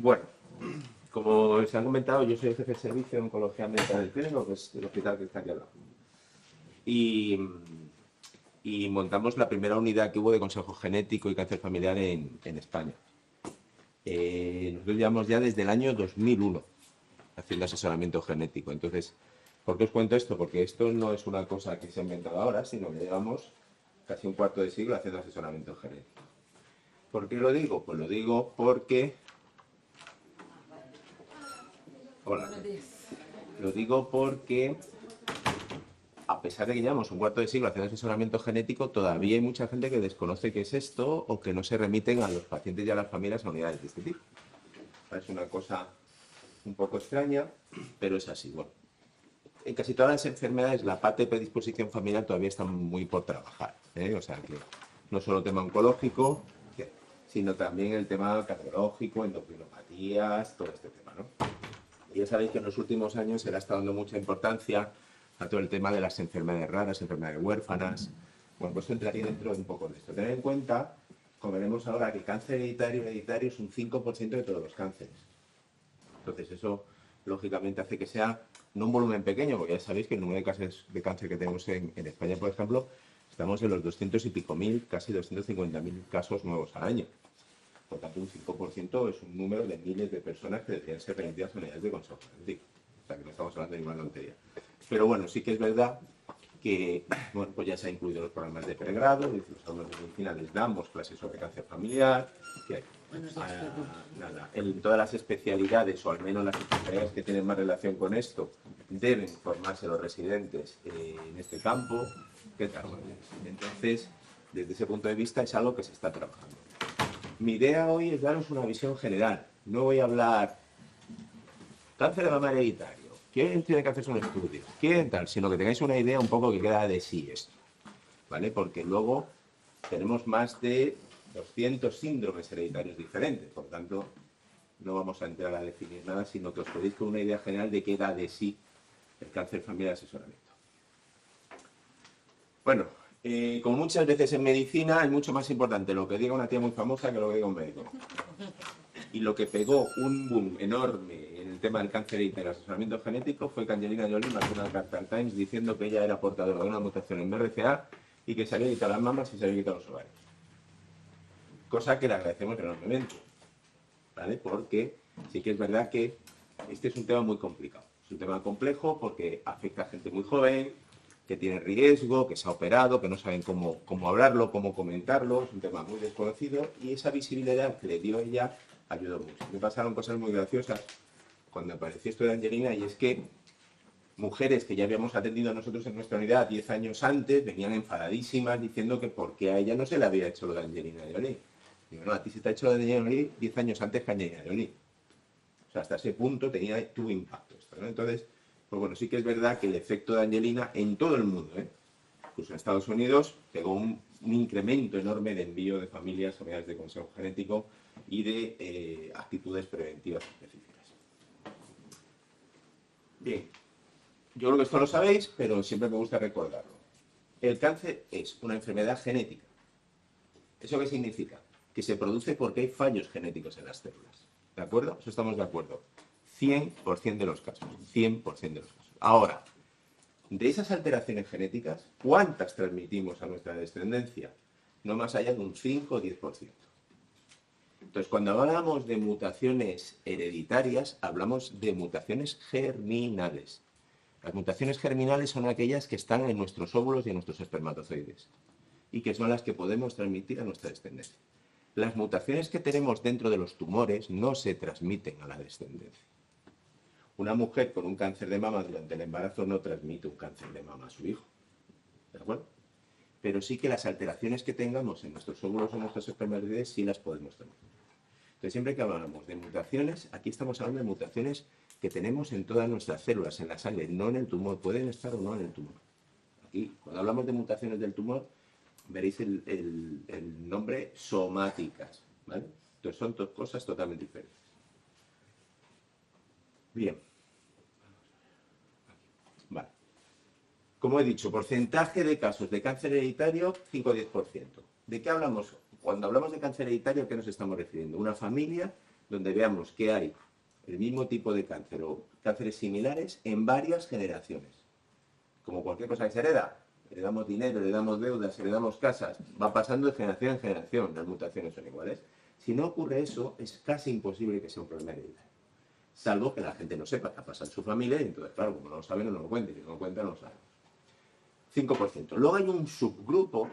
Bueno, como se han comentado, yo soy jefe de servicio de oncología médica del Clínico, que es el hospital que está aquí al lado. Y, y montamos la primera unidad que hubo de consejo genético y cáncer familiar en España. Nosotros llevamos ya desde el año 2001 haciendo asesoramiento genético. Entonces, ¿por qué os cuento esto? Porque esto no es una cosa que se ha inventado ahora, sino que llevamos casi un cuarto de siglo haciendo asesoramiento genético. ¿Por qué lo digo? Pues lo digo porque... Hola. Lo digo porque, a pesar de que llevamos un cuarto de siglo haciendo asesoramiento genético, todavía hay mucha gente que desconoce qué es esto o que no se remiten a los pacientes y a las familias a unidades de este tipo. Es una cosa un poco extraña, pero es así. Bueno, en casi todas las enfermedades la parte de predisposición familiar todavía está muy por trabajar, ¿eh? O sea que no solo tema oncológico, sino también el tema cardiológico, endocrinopatías, todo este tema, ¿no? Y ya sabéis que en los últimos años se le ha estado dando mucha importancia a todo el tema de las enfermedades raras, enfermedades huérfanas. Bueno, pues entraría dentro de un poco de esto. Tened en cuenta, como veremos ahora, que cáncer hereditario es un 5% de todos los cánceres. Entonces eso, lógicamente, hace que sea no un volumen pequeño, porque ya sabéis que el número de casos de cáncer que tenemos en España, por ejemplo, estamos en los 200 y pico mil, casi 250.000 casos nuevos al año. Por tanto, un 5% es un número de miles de personas que deberían ser remitidas a unidades de consejo genético. O sea, que no estamos hablando de ninguna tontería. Pero bueno, sí que es verdad que bueno, pues ya se ha incluido los programas de pregrado, y los alumnos de medicina les damos clases sobre cáncer familiar, que hay, en todas las especialidades, o al menos las especialidades que tienen más relación con esto, deben formarse los residentes en este campo. ¿Qué tal? Entonces, desde ese punto de vista es algo que se está trabajando. Mi idea hoy es daros una visión general. No voy a hablar cáncer de mama hereditario, quién tiene que hacerse un estudio, quién tal, sino que tengáis una idea un poco que queda de sí esto, ¿vale? Porque luego tenemos más de 200 síndromes hereditarios diferentes, por tanto, no vamos a entrar a definir nada, sino que os podéis con una idea general de qué da de sí el cáncer familiar de asesoramiento. Bueno, como muchas veces en medicina, es mucho más importante lo que diga una tía muy famosa que lo que diga un médico. Y lo que pegó un boom enorme en el tema del cáncer y del asesoramiento genético fue que Angelina Jolie mandó una carta al Times diciendo que ella era portadora de una mutación en BRCA y que se había quitado las mamas y se había quitado los ovarios. Cosa que le agradecemos enormemente, ¿vale? Porque sí que es verdad que este es un tema muy complicado. Es un tema complejo porque afecta a gente muy joven, que tiene riesgo, que se ha operado, que no saben cómo hablarlo, cómo comentarlo, es un tema muy desconocido y esa visibilidad que le dio ella ayudó mucho. Me pasaron cosas muy graciosas cuando apareció esto de Angelina, y es que mujeres que ya habíamos atendido nosotros en nuestra unidad 10 años antes venían enfadadísimas diciendo que por qué a ella no se le había hecho lo de Angelina Jolie. Digo, no, a ti se te ha hecho lo de Angelina Jolie 10 años antes que Angelina Jolie. O sea, hasta ese punto tuvo impacto esto, ¿no? Entonces, pues bueno, sí que es verdad que el efecto de Angelina en todo el mundo, incluso en Estados Unidos, pegó un incremento enorme de envío de familias a unidades de consejo genético y de actitudes preventivas específicas. Bien, yo creo que esto lo sabéis, pero siempre me gusta recordarlo. El cáncer es una enfermedad genética. ¿Eso qué significa? Que se produce porque hay fallos genéticos en las células. ¿De acuerdo? Eso estamos de acuerdo. 100% de los casos. 100% de los casos. Ahora, de esas alteraciones genéticas, ¿cuántas transmitimos a nuestra descendencia? No más allá de un 5 o 10%. Entonces, cuando hablamos de mutaciones hereditarias, hablamos de mutaciones germinales. Las mutaciones germinales son aquellas que están en nuestros óvulos y en nuestros espermatozoides y que son las que podemos transmitir a nuestra descendencia. Las mutaciones que tenemos dentro de los tumores no se transmiten a la descendencia. Una mujer con un cáncer de mama durante el embarazo no transmite un cáncer de mama a su hijo. ¿De acuerdo? Pero sí que las alteraciones que tengamos en nuestros óvulos o en nuestros espermatozoides sí las podemos transmitir. Entonces, siempre que hablamos de mutaciones, aquí estamos hablando de mutaciones que tenemos en todas nuestras células, en la sangre, no en el tumor. Pueden estar o no en el tumor. Aquí, cuando hablamos de mutaciones del tumor, veréis el nombre somáticas, ¿vale? Entonces son dos cosas totalmente diferentes. Bien. Vale. Como he dicho, porcentaje de casos de cáncer hereditario, 5 o 10%. ¿De qué hablamos? Cuando hablamos de cáncer hereditario, ¿a qué nos estamos refiriendo? Una familia donde veamos que hay el mismo tipo de cáncer o cánceres similares en varias generaciones. Como cualquier cosa que se hereda, heredamos dinero, heredamos deudas, heredamos casas, va pasando de generación en generación, las mutaciones son iguales. Si no ocurre eso, es casi imposible que sea un problema hereditario. Salvo que la gente no sepa qué ha pasado en su familia, y entonces, claro, como no lo saben, no lo cuenten, si no lo cuentan, no lo saben. 5%. Luego hay un subgrupo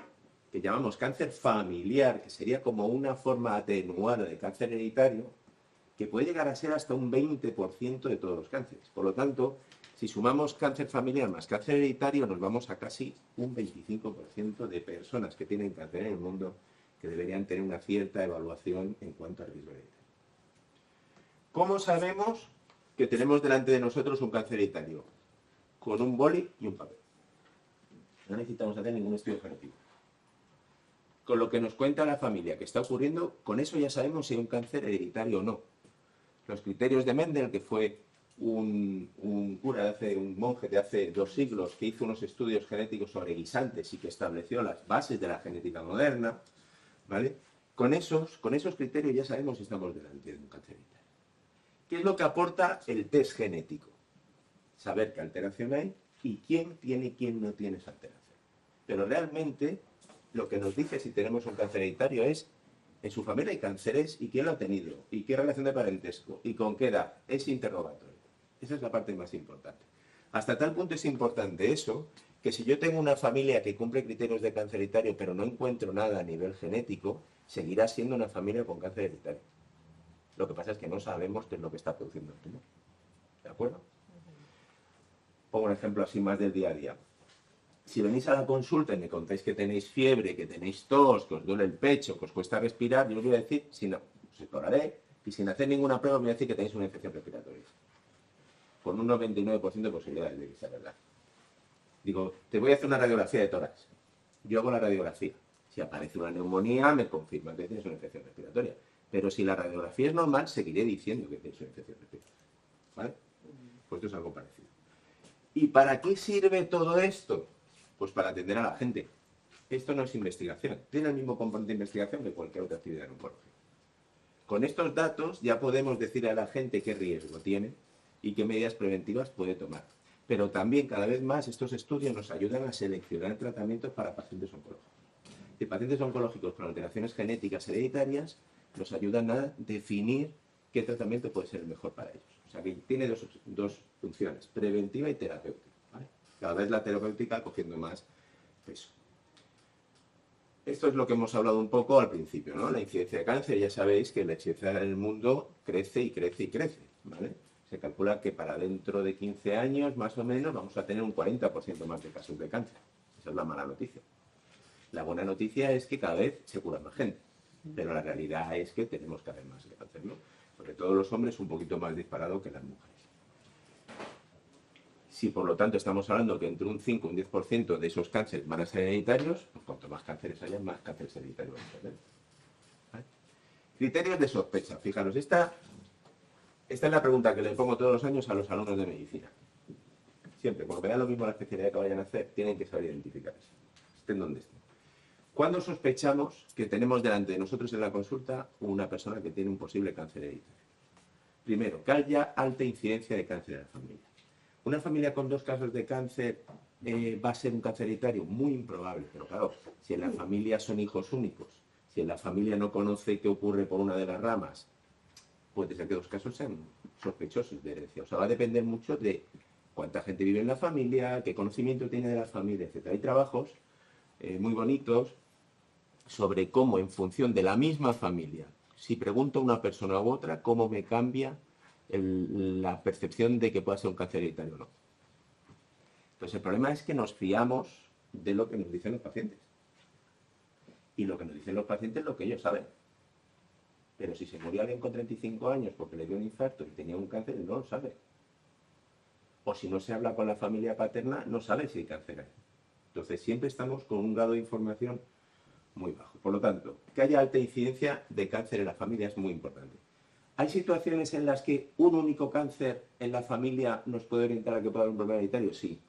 que llamamos cáncer familiar, que sería como una forma atenuada de cáncer hereditario, que puede llegar a ser hasta un 20% de todos los cánceres. Por lo tanto, si sumamos cáncer familiar más cáncer hereditario, nos vamos a casi un 25% de personas que tienen cáncer en el mundo que deberían tener una cierta evaluación en cuanto al riesgo hereditario. ¿Cómo sabemos que tenemos delante de nosotros un cáncer hereditario? Con un boli y un papel. No necesitamos hacer ningún estudio genético. Con lo que nos cuenta la familia que está ocurriendo, con eso ya sabemos si hay un cáncer hereditario o no. Los criterios de Mendel, que fue un monje de hace 2 siglos, que hizo unos estudios genéticos sobre guisantes y que estableció las bases de la genética moderna, ¿vale? Con esos criterios ya sabemos si estamos delante de un cáncer hereditario. ¿Qué es lo que aporta el test genético? Saber qué alteración hay y quién tiene y quién no tiene esa alteración. Pero realmente lo que nos dice si tenemos un cáncer hereditario es en su familia hay cánceres y quién lo ha tenido y qué relación de parentesco y con qué edad. Es interrogatorio. Esa es la parte más importante. Hasta tal punto es importante eso que si yo tengo una familia que cumple criterios de cáncer hereditario pero no encuentro nada a nivel genético, seguirá siendo una familia con cáncer hereditario. Lo que pasa es que no sabemos qué es lo que está produciendo el tumor. ¿De acuerdo? Pongo un ejemplo así más del día a día. Si venís a la consulta y me contáis que tenéis fiebre, que tenéis tos, que os duele el pecho, que os cuesta respirar, yo os voy a decir, si no, os exploraré y sin hacer ninguna prueba os voy a decir que tenéis una infección respiratoria. Con un 99% de posibilidades de que sea verdad. Digo, te voy a hacer una radiografía de tórax. Yo hago la radiografía. Si aparece una neumonía, me confirma que tienes una infección respiratoria. Pero si la radiografía es normal, seguiré diciendo que tienes una infección respiratoria. ¿Vale? Pues esto es algo parecido. ¿Y para qué sirve todo esto? Pues para atender a la gente. Esto no es investigación. Tiene el mismo componente de investigación que cualquier otra actividad oncológica. Con estos datos ya podemos decirle a la gente qué riesgo tiene y qué medidas preventivas puede tomar. Pero también cada vez más estos estudios nos ayudan a seleccionar tratamientos para pacientes oncológicos. Y pacientes oncológicos con alteraciones genéticas hereditarias nos ayudan a definir qué tratamiento puede ser el mejor para ellos. O sea que tiene dos funciones, preventiva y terapéutica. ¿Vale? Cada vez la terapéutica cogiendo más peso. Esto es lo que hemos hablado un poco al principio, ¿no? La incidencia de cáncer, ya sabéis que la incidencia en el mundo crece y crece y crece, ¿vale? Se calcula que para dentro de 15 años, más o menos, vamos a tener un 40% más de casos de cáncer. Esa es la mala noticia. La buena noticia es que cada vez se cura más gente, pero la realidad es que tenemos cada vez más cáncer, ¿no? Sobre todo los hombres un poquito más disparado que las mujeres. Si por lo tanto estamos hablando que entre un 5 y un 10% de esos cánceres van a ser hereditarios, pues cuanto más cánceres haya, más cánceres hereditarios van a tener. ¿Vale? Criterios de sospecha. Fijaros, esta es la pregunta que le pongo todos los años a los alumnos de medicina. Siempre, cuando vean lo mismo la especialidad que vayan a hacer, tienen que saber identificar eso. Estén donde estén. ¿Cuándo sospechamos que tenemos delante de nosotros en la consulta una persona que tiene un posible cáncer hereditario? Primero, que haya alta incidencia de cáncer en la familia. ¿Una familia con 2 casos de cáncer va a ser un cáncer hereditario? Muy improbable, pero claro, si en la familia son hijos únicos, si en la familia no conoce qué ocurre por una de las ramas, puede ser que 2 casos sean sospechosos de herencia. O sea, va a depender mucho de cuánta gente vive en la familia, qué conocimiento tiene de la familia, etc. Hay trabajos muy bonitos sobre cómo en función de la misma familia, si pregunto a una persona u otra, cómo me cambia la percepción de que pueda ser un cáncer hereditario o no. Entonces el problema es que nos fiamos de lo que nos dicen los pacientes. Y lo que nos dicen los pacientes es lo que ellos saben. Pero si se murió alguien con 35 años porque le dio un infarto y tenía un cáncer, no lo sabe. O si no se habla con la familia paterna, no sabe si hay cáncer ahí. Entonces siempre estamos con un grado de información muy bajo. Por lo tanto, que haya alta incidencia de cáncer en la familia es muy importante. ¿Hay situaciones en las que un único cáncer en la familia nos puede orientar a que pueda haber un problema hereditario? Sí.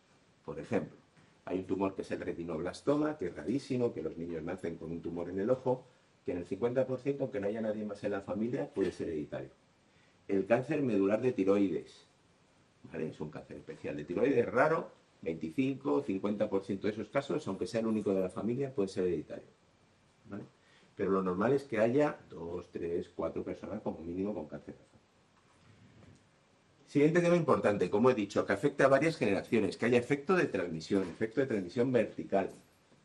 Por ejemplo, hay un tumor que es el retinoblastoma, que es rarísimo, que los niños nacen con un tumor en el ojo, que en el 50%, aunque no haya nadie más en la familia, puede ser hereditario. El cáncer medular de tiroides, ¿vale? Es un cáncer especial de tiroides raro, 25-50% de esos casos, aunque sea el único de la familia, puede ser hereditario, ¿vale? Pero lo normal es que haya 2, 3, 4 personas como mínimo con cáncer. Siguiente tema importante, como he dicho, que afecta a varias generaciones, que haya efecto de transmisión vertical.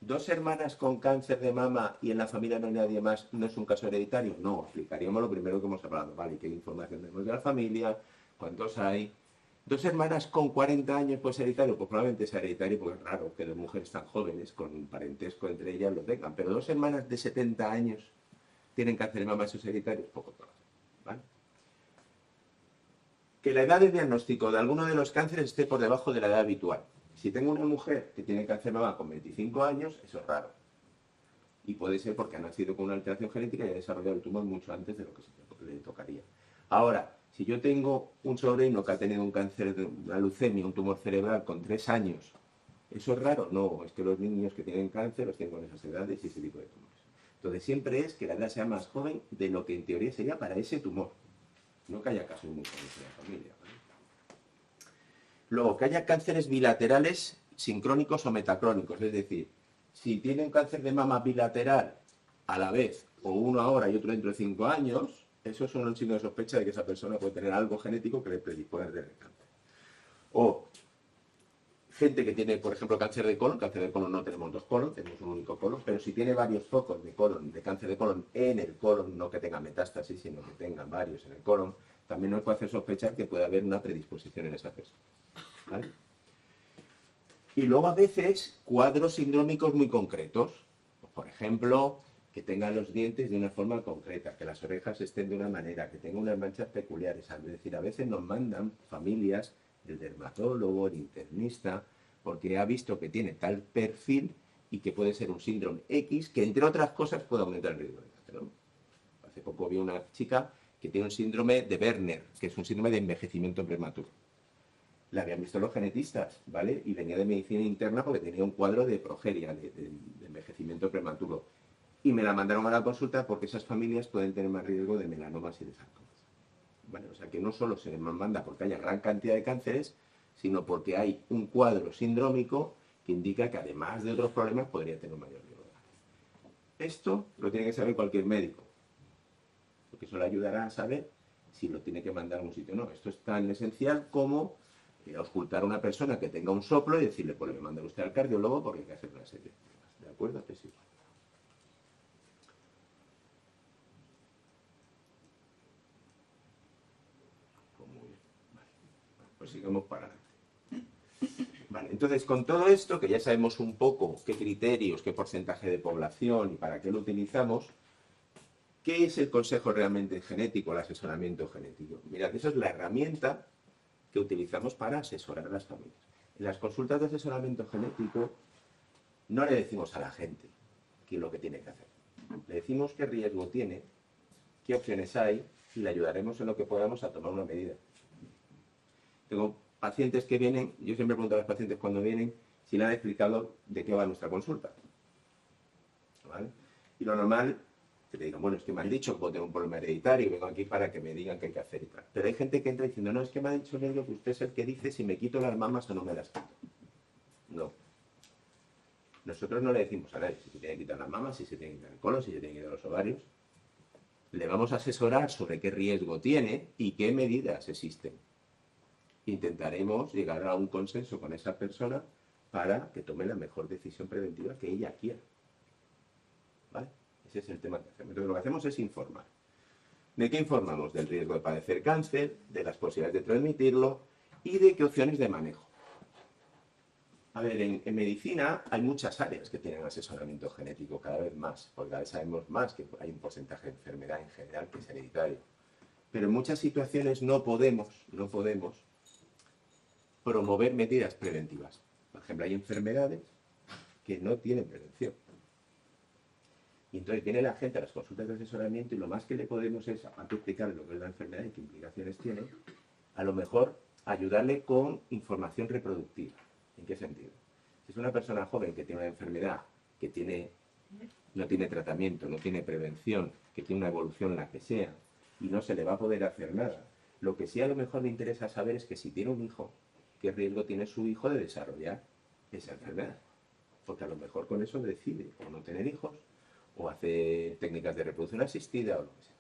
2 hermanas con cáncer de mama y en la familia no hay nadie más, ¿no es un caso hereditario? No, explicaríamos lo primero que hemos hablado, ¿vale? ¿Qué información tenemos de la familia? ¿Cuántos hay? 2 hermanas con 40 años, pues hereditario, pues probablemente sea hereditario, porque es raro que 2 mujeres tan jóvenes, con un parentesco entre ellas, lo tengan. Pero 2 hermanas de 70 años tienen cáncer de mama, esos hereditarios, poco probable, ¿vale? Que la edad de diagnóstico de alguno de los cánceres esté por debajo de la edad habitual. Si tengo una mujer que tiene cáncer de mama con 25 años, eso es raro. Y puede ser porque ha nacido con una alteración genética y ha desarrollado el tumor mucho antes de lo que le tocaría. Ahora, si yo tengo un sobrino que ha tenido un cáncer de una leucemia, un tumor cerebral con 3 años, ¿eso es raro? No, es que los niños que tienen cáncer los tienen con esas edades y ese tipo de tumores. Entonces siempre es que la edad sea más joven de lo que en teoría sería para ese tumor. No que haya casos muy jóvenes en la familia, ¿vale? Luego, que haya cánceres bilaterales sincrónicos o metacrónicos, es decir, si tiene un cáncer de mama bilateral a la vez, o uno ahora y otro dentro de 5 años, esos son los signos de sospecha de que esa persona puede tener algo genético que le predispone a tener cáncer. O gente que tiene, por ejemplo, cáncer de colon no tenemos 2 colon, tenemos un único colon, pero si tiene varios focos de colon, de cáncer de colon en el colon, no que tenga metástasis, sino que tengan varios en el colon, también nos puede hacer sospechar que puede haber una predisposición en esa persona, ¿vale? Y luego a veces cuadros sindrómicos muy concretos, por ejemplo, que tengan los dientes de una forma concreta, que las orejas estén de una manera, que tenga unas manchas peculiares. Es decir, a veces nos mandan familias, el dermatólogo, el internista, porque ha visto que tiene tal perfil y que puede ser un síndrome X, que entre otras cosas puede aumentar el riesgo de cáncer, ¿no? Hace poco vi una chica que tiene un síndrome de Werner, que es un síndrome de envejecimiento prematuro. La habían visto los genetistas, ¿vale? Y venía de medicina interna porque tenía un cuadro de progeria, de envejecimiento prematuro. Y me la mandaron a la consulta porque esas familias pueden tener más riesgo de melanomas y de sarcomas. ¿Vale? O sea que no solo se les manda porque haya gran cantidad de cánceres, sino porque hay un cuadro sindrómico que indica que además de otros problemas podría tener un mayor riesgo de cáncer. Esto lo tiene que saber cualquier médico, porque eso le ayudará a saber si lo tiene que mandar a un sitio o no. Esto es tan esencial como auscultar a una persona que tenga un soplo y decirle, pues le manda usted al cardiólogo porque hay que hacer una serie de pruebas. ¿De acuerdo? Es igual. Pues muy bien. Vale. Pues sigamos para adelante. Vale, entonces con todo esto, que ya sabemos un poco qué criterios, qué porcentaje de población y para qué lo utilizamos, ¿qué es el consejo realmente genético, el asesoramiento genético? Mirad, esa es la herramienta que utilizamos para asesorar a las familias. En las consultas de asesoramiento genético no le decimos a la gente qué es lo que tiene que hacer. Le decimos qué riesgo tiene, qué opciones hay y le ayudaremos en lo que podamos a tomar una medida. Tengo pacientes que vienen, yo siempre pregunto a los pacientes cuando vienen si le han explicado de qué va nuestra consulta, ¿vale? Y lo normal, que te digan, bueno, es que me han dicho que puedo tener un problema hereditario y vengo aquí para que me digan qué hay que hacer y tal. Pero hay gente que entra diciendo, no, es que me ha dicho Nelio que usted es el que dice si me quito las mamas o no me las quito. No. Nosotros no le decimos a nadie si se tiene que quitar las mamas, si se tiene que quitar el colon, si se tiene que quitar los ovarios. Le vamos a asesorar sobre qué riesgo tiene y qué medidas existen. Intentaremos llegar a un consenso con esa persona para que tome la mejor decisión preventiva que ella quiera. ¿Vale? Ese es el tema que hacemos. Entonces lo que hacemos es informar. ¿De qué informamos? Del riesgo de padecer cáncer, de las posibilidades de transmitirlo y de qué opciones de manejo. A ver, en medicina hay muchas áreas que tienen asesoramiento genético, cada vez más, porque cada vez sabemos más que hay un porcentaje de enfermedad en general que es hereditario. Pero en muchas situaciones no podemos promover medidas preventivas. Por ejemplo, hay enfermedades que no tienen prevención. Y entonces viene la gente a las consultas de asesoramiento y lo más que le podemos es, aparte de explicarle lo que es la enfermedad y qué implicaciones tiene, a lo mejor ayudarle con información reproductiva. ¿En qué sentido? Si es una persona joven que tiene una enfermedad que tiene no tiene tratamiento, no tiene prevención, que tiene una evolución la que sea, y no se le va a poder hacer nada. Lo que sí a lo mejor le interesa saber es que si tiene un hijo, ¿qué riesgo tiene su hijo de desarrollar esa enfermedad? Porque a lo mejor con eso decide o no tener hijos, o hace técnicas de reproducción asistida o lo que sea.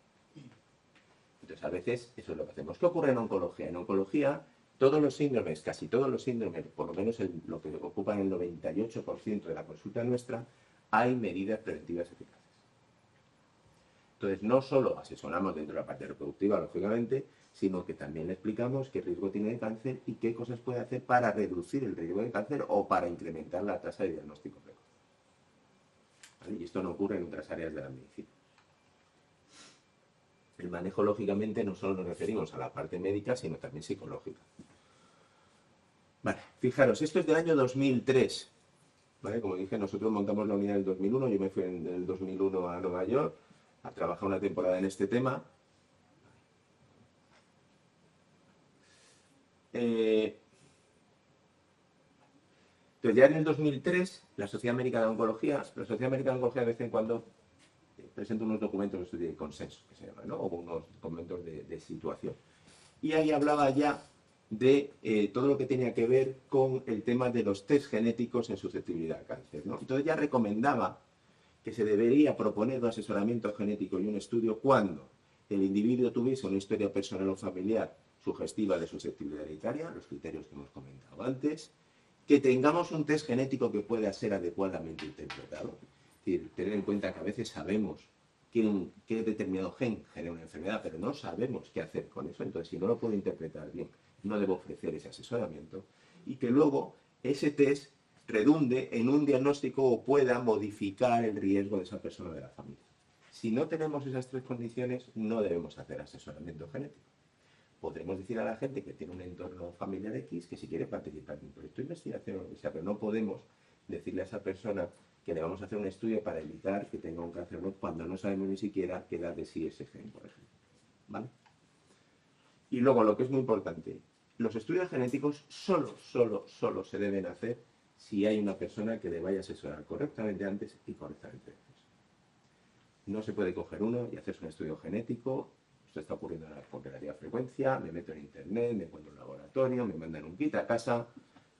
Entonces, a veces, eso es lo que hacemos. ¿Qué ocurre en oncología? En oncología, todos los síndromes, casi todos los síndromes, por lo menos lo que ocupan el 98% de la consulta nuestra, hay medidas preventivas eficaces. Entonces, no solo asesoramos dentro de la parte reproductiva, lógicamente, sino que también le explicamos qué riesgo tiene de cáncer y qué cosas puede hacer para reducir el riesgo de cáncer o para incrementar la tasa de diagnóstico precoz. ¿Vale? Y esto no ocurre en otras áreas de la medicina. El manejo, lógicamente, no solo nos referimos a la parte médica, sino también psicológica. Vale, fijaros, esto es del año 2003. ¿Vale? Como dije, nosotros montamos la unidad en el 2001, yo me fui en el 2001 a Nueva York a trabajar una temporada en este tema. Entonces ya en el 2003, la Sociedad Americana de Oncología de vez en cuando presenta unos documentos de consenso, que se llama, ¿no? O unos documentos de situación. Y ahí hablaba ya de todo lo que tenía que ver con el tema de los test genéticos en susceptibilidad al cáncer, ¿no? Entonces ya recomendaba que se debería proponer un asesoramiento genético y un estudio cuando el individuo tuviese una historia personal o familiar sugestiva de susceptibilidad hereditaria, los criterios que hemos comentado antes, que tengamos un test genético que pueda ser adecuadamente interpretado. Es decir, tener en cuenta que a veces sabemos qué determinado gen genera una enfermedad, pero no sabemos qué hacer con eso. Entonces, si no lo puedo interpretar bien, no debo ofrecer ese asesoramiento. Y que luego ese test redunde en un diagnóstico o pueda modificar el riesgo de esa persona o de la familia. Si no tenemos esas tres condiciones, no debemos hacer asesoramiento genético. Podremos decir a la gente que tiene un entorno familiar X que si quiere participar en un proyecto de investigación o lo que sea, pero no podemos decirle a esa persona que le vamos a hacer un estudio para evitar que tenga un cáncer cuando no sabemos ni siquiera qué edad de sí ese gen, por ejemplo. ¿Vale? Y luego, lo que es muy importante, los estudios genéticos solo se deben hacer si hay una persona que le vaya a asesorar correctamente antes y correctamente después. No se puede coger uno y hacerse un estudio genético. Esto está ocurriendo con relativa frecuencia. Me meto en internet, me encuentro en un laboratorio, me mandan un kit a casa,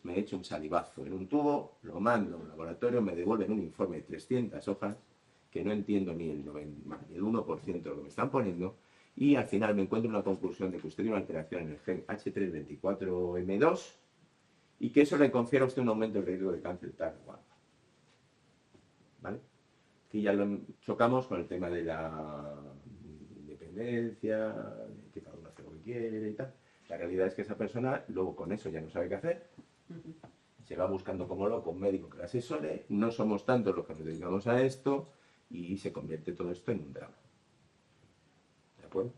me echo un salivazo en un tubo, lo mando a un laboratorio, me devuelven un informe de 300 hojas, que no entiendo ni el 1% de lo que me están poniendo, y al final me encuentro una conclusión de que usted tiene una alteración en el gen H324M2 y que eso le confiere a usted un aumento del riesgo de cáncer tal cual. ¿Vale? Y ya lo chocamos con el tema de la independencia, de que cada uno hace lo que quiere y tal. La realidad es que esa persona luego con eso ya no sabe qué hacer, se va buscando como loco un médico que la asesore, no somos tantos los que nos dedicamos a esto y se convierte todo esto en un drama. ¿De acuerdo?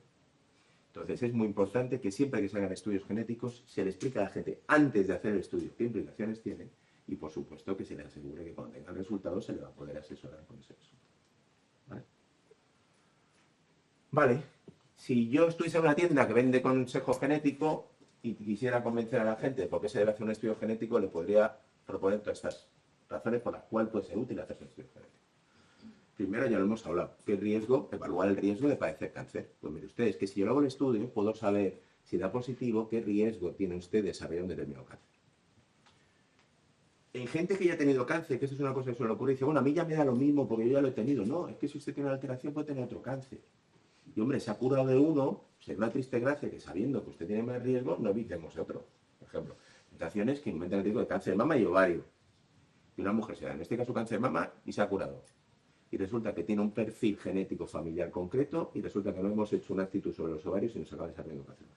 Entonces es muy importante que siempre que se hagan estudios genéticos se le explique a la gente antes de hacer el estudio qué implicaciones tiene y por supuesto que se le asegure que cuando tenga el resultado se le va a poder asesorar con ese resultado. ¿Vale? Vale. Si yo estuviese en una tienda que vende consejo genético y quisiera convencer a la gente de por qué se debe hacer un estudio genético, le podría proponer todas estas razones por las cuales puede ser útil hacerse un estudio genético. Primero, ya lo hemos hablado, ¿qué riesgo? Evaluar el riesgo de padecer cáncer. Pues mire ustedes, que si yo hago el estudio, puedo saber si da positivo, qué riesgo tiene usted de desarrollar un determinado cáncer. En gente que ya ha tenido cáncer, que eso es una cosa que suele ocurrir, dice, bueno, a mí ya me da lo mismo porque yo ya lo he tenido. No, es que si usted tiene una alteración puede tener otro cáncer. Y hombre, se ha curado de uno, sería una triste gracia que sabiendo que usted tiene más riesgo, no evitemos otro. Por ejemplo, mutaciones que aumentan el riesgo de cáncer de mama y ovario. Y una mujer se da, en este caso, cáncer de mama y se ha curado. Y resulta que tiene un perfil genético familiar concreto y resulta que no hemos hecho una actitud sobre los ovarios y nos acaba desarrollando cáncer.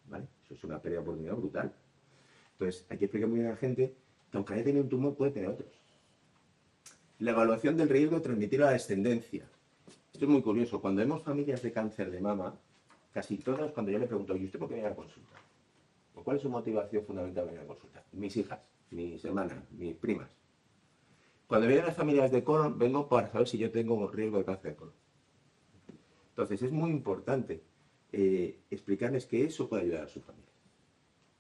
¿Vale? Eso es una pérdida de oportunidad brutal. Entonces, hay que explicar muy bien a la gente que aunque haya tenido un tumor, puede tener otros. La evaluación del riesgo de transmitir a la descendencia. Esto es muy curioso. Cuando vemos familias de cáncer de mama, casi todos, cuando yo le pregunto, ¿y usted por qué viene a la consulta? ¿O cuál es su motivación fundamental para venir a la consulta? Mis hijas, mis hermanas, mis primas. Cuando vienen las familias de colon, vengo para saber si yo tengo riesgo de cáncer de colon. Entonces, es muy importante explicarles que eso puede ayudar a su familia.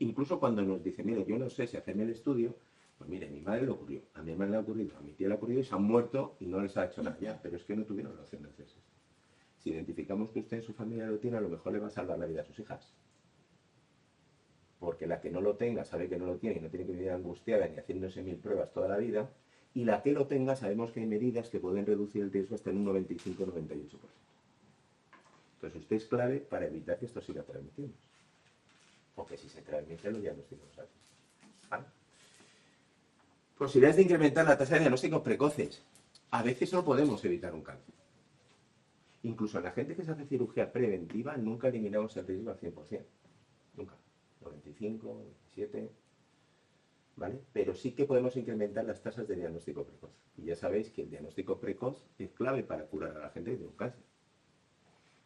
Incluso cuando nos dicen, mire, yo no sé si hacerme el estudio, Pues mire, a mi madre le ocurrió, a mi hermana le ha ocurrido, a mi tía le ha ocurrido y se han muerto y no les ha hecho nada ya, pero es que no tuvieron la opción de hacer eso. Si identificamos que usted en su familia lo tiene, a lo mejor le va a salvar la vida a sus hijas. Porque la que no lo tenga sabe que no lo tiene y no tiene que vivir angustiada ni haciéndose 1000 pruebas toda la vida. Y la que lo tenga sabemos que hay medidas que pueden reducir el riesgo hasta en un 95-98%. Entonces usted es clave para evitar que esto siga transmitiendo. Porque si se transmite lo diagnosticamos así. ¿Vale? Posibilidades de incrementar la tasa de diagnósticos precoces. A veces no podemos evitar un cáncer. Incluso en la gente que se hace cirugía preventiva nunca eliminamos el riesgo al 100%. Nunca. 95, 97, ¿vale? Pero sí que podemos incrementar las tasas de diagnóstico precoz. Y ya sabéis que el diagnóstico precoz es clave para curar a la gente de un cáncer.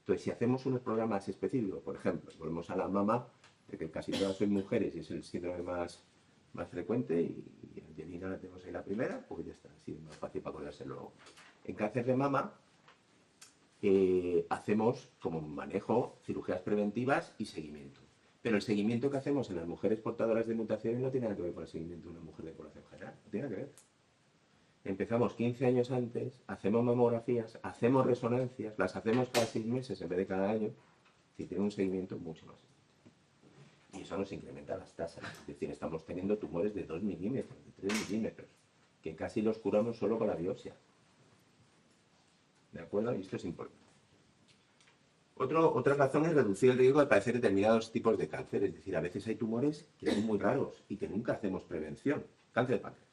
Entonces, si hacemos unos programas específicos, por ejemplo, volvemos a la mama, de que casi todas son mujeres y es el síndrome más frecuente, y Angelina la tenemos ahí la primera, pues ya está, así es más fácil para acordarse luego. En cáncer de mama, hacemos como manejo, cirugías preventivas y seguimiento. Pero el seguimiento que hacemos en las mujeres portadoras de mutaciones no tiene nada que ver con el seguimiento de una mujer de población general, no tiene nada que ver. Empezamos 15 años antes, hacemos mamografías, hacemos resonancias, las hacemos cada 6 meses en vez de cada año, y tiene un seguimiento mucho más. Y eso nos incrementa las tasas, es decir, estamos teniendo tumores de 2 milímetros, de 3 milímetros, que casi los curamos solo con la biopsia. ¿De acuerdo? Y esto es importante. Otra razón es reducir el riesgo de padecer determinados tipos de cáncer. Es decir, a veces hay tumores que son muy raros y que nunca hacemos prevención. Cáncer de páncreas.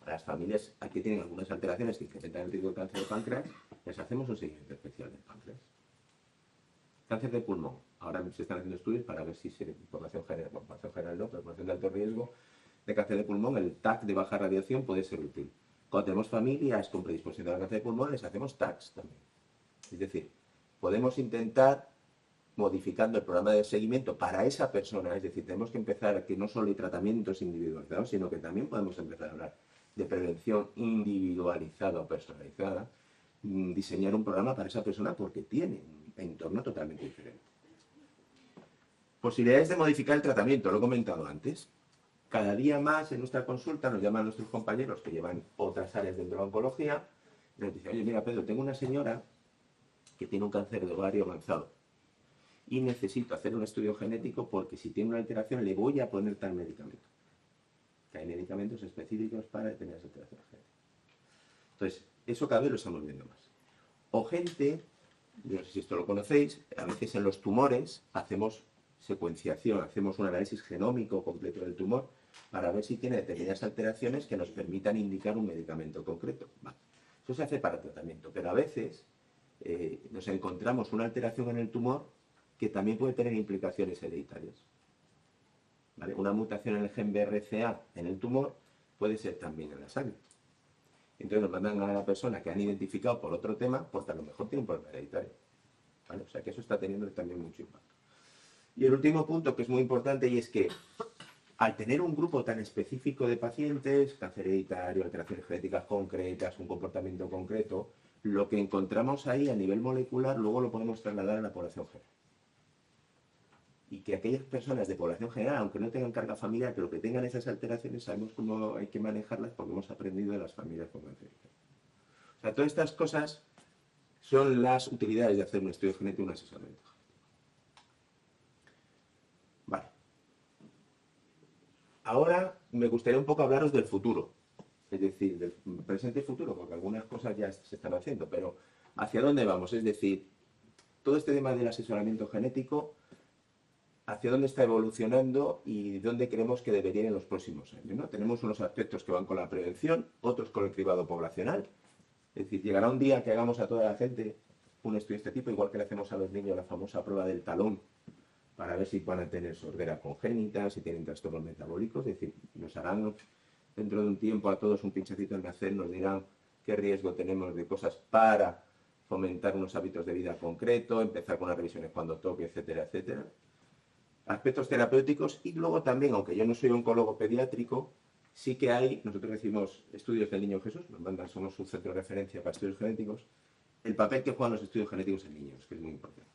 A las familias que tienen algunas alteraciones que incrementan el riesgo de cáncer de páncreas, les hacemos un seguimiento especial del páncreas. Cáncer de pulmón. Ahora se están haciendo estudios para ver si población general no, pero población de alto riesgo de cáncer de pulmón, el TAC de baja radiación puede ser útil. Cuando tenemos familias con predisposición al cáncer de pulmón, les hacemos TACs también. Es decir, podemos intentar modificando el programa de seguimiento para esa persona, es decir, tenemos que empezar a que no solo hay tratamientos individualizados, sino que también podemos empezar a hablar de prevención individualizada o personalizada, diseñar un programa para esa persona porque tiene un entorno totalmente diferente. Posibilidades de modificar el tratamiento, lo he comentado antes. Cada día más en nuestra consulta nos llaman nuestros compañeros que llevan otras áreas dentro de la oncología y nos dicen, oye, mira Pedro, tengo una señora que tiene un cáncer de ovario avanzado y necesito hacer un estudio genético porque si tiene una alteración le voy a poner tal medicamento. Que hay medicamentos específicos para determinadas alteraciones genéticas. Entonces, eso cada vez lo estamos viendo más. O gente, yo no sé si esto lo conocéis, a veces en los tumores hacemos secuenciación, hacemos un análisis genómico completo del tumor para ver si tiene determinadas alteraciones que nos permitan indicar un medicamento concreto. Vale. Eso se hace para tratamiento, pero a veces nos encontramos una alteración en el tumor que también puede tener implicaciones hereditarias. ¿Vale? Una mutación en el gen BRCA en el tumor puede ser también en la sangre. Entonces nos mandan a la persona que han identificado por otro tema porque a lo mejor tiene un problema hereditario. ¿Vale? O sea que eso está teniendo también mucho impacto. Y el último punto que es muy importante y es que al tener un grupo tan específico de pacientes, cáncer hereditario, alteraciones genéticas concretas, un comportamiento concreto, lo que encontramos ahí a nivel molecular luego lo podemos trasladar a la población general. Y que aquellas personas de población general, aunque no tengan carga familiar, pero que tengan esas alteraciones, sabemos cómo hay que manejarlas porque hemos aprendido de las familias con cáncer. O sea, todas estas cosas son las utilidades de hacer un estudio genético y un asesoramiento. Vale. Ahora me gustaría un poco hablaros del futuro. Es decir, del presente y futuro, porque algunas cosas ya se están haciendo, pero ¿hacia dónde vamos? Es decir, todo este tema del asesoramiento genético, ¿hacia dónde está evolucionando y dónde creemos que debería ir en los próximos años? ¿No? Tenemos unos aspectos que van con la prevención, otros con el cribado poblacional. Es decir, llegará un día que hagamos a toda la gente un estudio de este tipo, igual que le hacemos a los niños la famosa prueba del talón, para ver si van a tener sordera congénita, si tienen trastornos metabólicos. Es decir, nos harán dentro de un tiempo a todos un pinchacito en nacer, nos dirán qué riesgo tenemos de cosas para fomentar unos hábitos de vida concretos, empezar con las revisiones cuando toque, etcétera, etcétera. Aspectos terapéuticos y luego también, aunque yo no soy oncólogo pediátrico, sí que hay, nosotros recibimos estudios del Niño Jesús, nos mandan, somos un centro de referencia para estudios genéticos, el papel que juegan los estudios genéticos en niños, que es muy importante.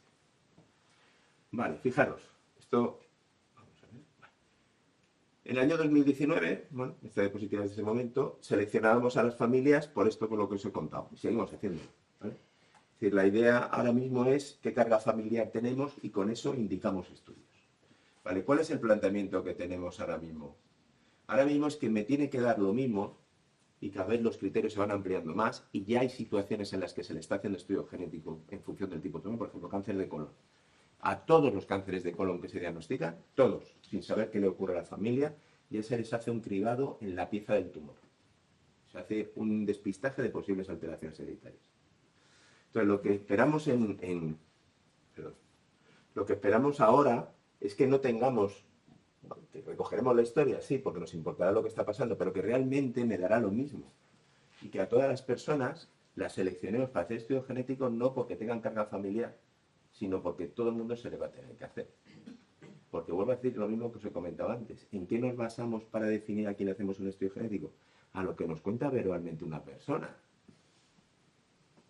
Vale, fijaros, esto, vamos a ver, En el año 2019, bueno, esta diapositiva desde ese momento, seleccionábamos a las familias por esto con lo que os he contado. Y seguimos haciendo. ¿Vale? Es decir, la idea ahora mismo es qué carga familiar tenemos y con eso indicamos estudios. ¿Vale? ¿Cuál es el planteamiento que tenemos ahora mismo? Ahora mismo es que me tiene que dar lo mismo y cada vez los criterios se van ampliando más y ya hay situaciones en las que se le está haciendo estudio genético en función del tipo de tumor, por ejemplo, cáncer de colon. A todos los cánceres de colon que se diagnostican, todos, sin saber qué le ocurre a la familia, ya se les hace un cribado en la pieza del tumor. Se hace un despistaje de posibles alteraciones hereditarias. Entonces, lo que esperamos lo que esperamos ahora es que no tengamos, bueno, que recogeremos la historia, sí, porque nos importará lo que está pasando, pero que realmente me dará lo mismo. Y que a todas las personas las seleccionemos para hacer estudios genéticos no porque tengan carga familiar, sino porque todo el mundo se le va a tener que hacer. Porque vuelvo a decir lo mismo que os he comentado antes. ¿En qué nos basamos para definir a quién hacemos un estudio genético? A lo que nos cuenta verbalmente una persona.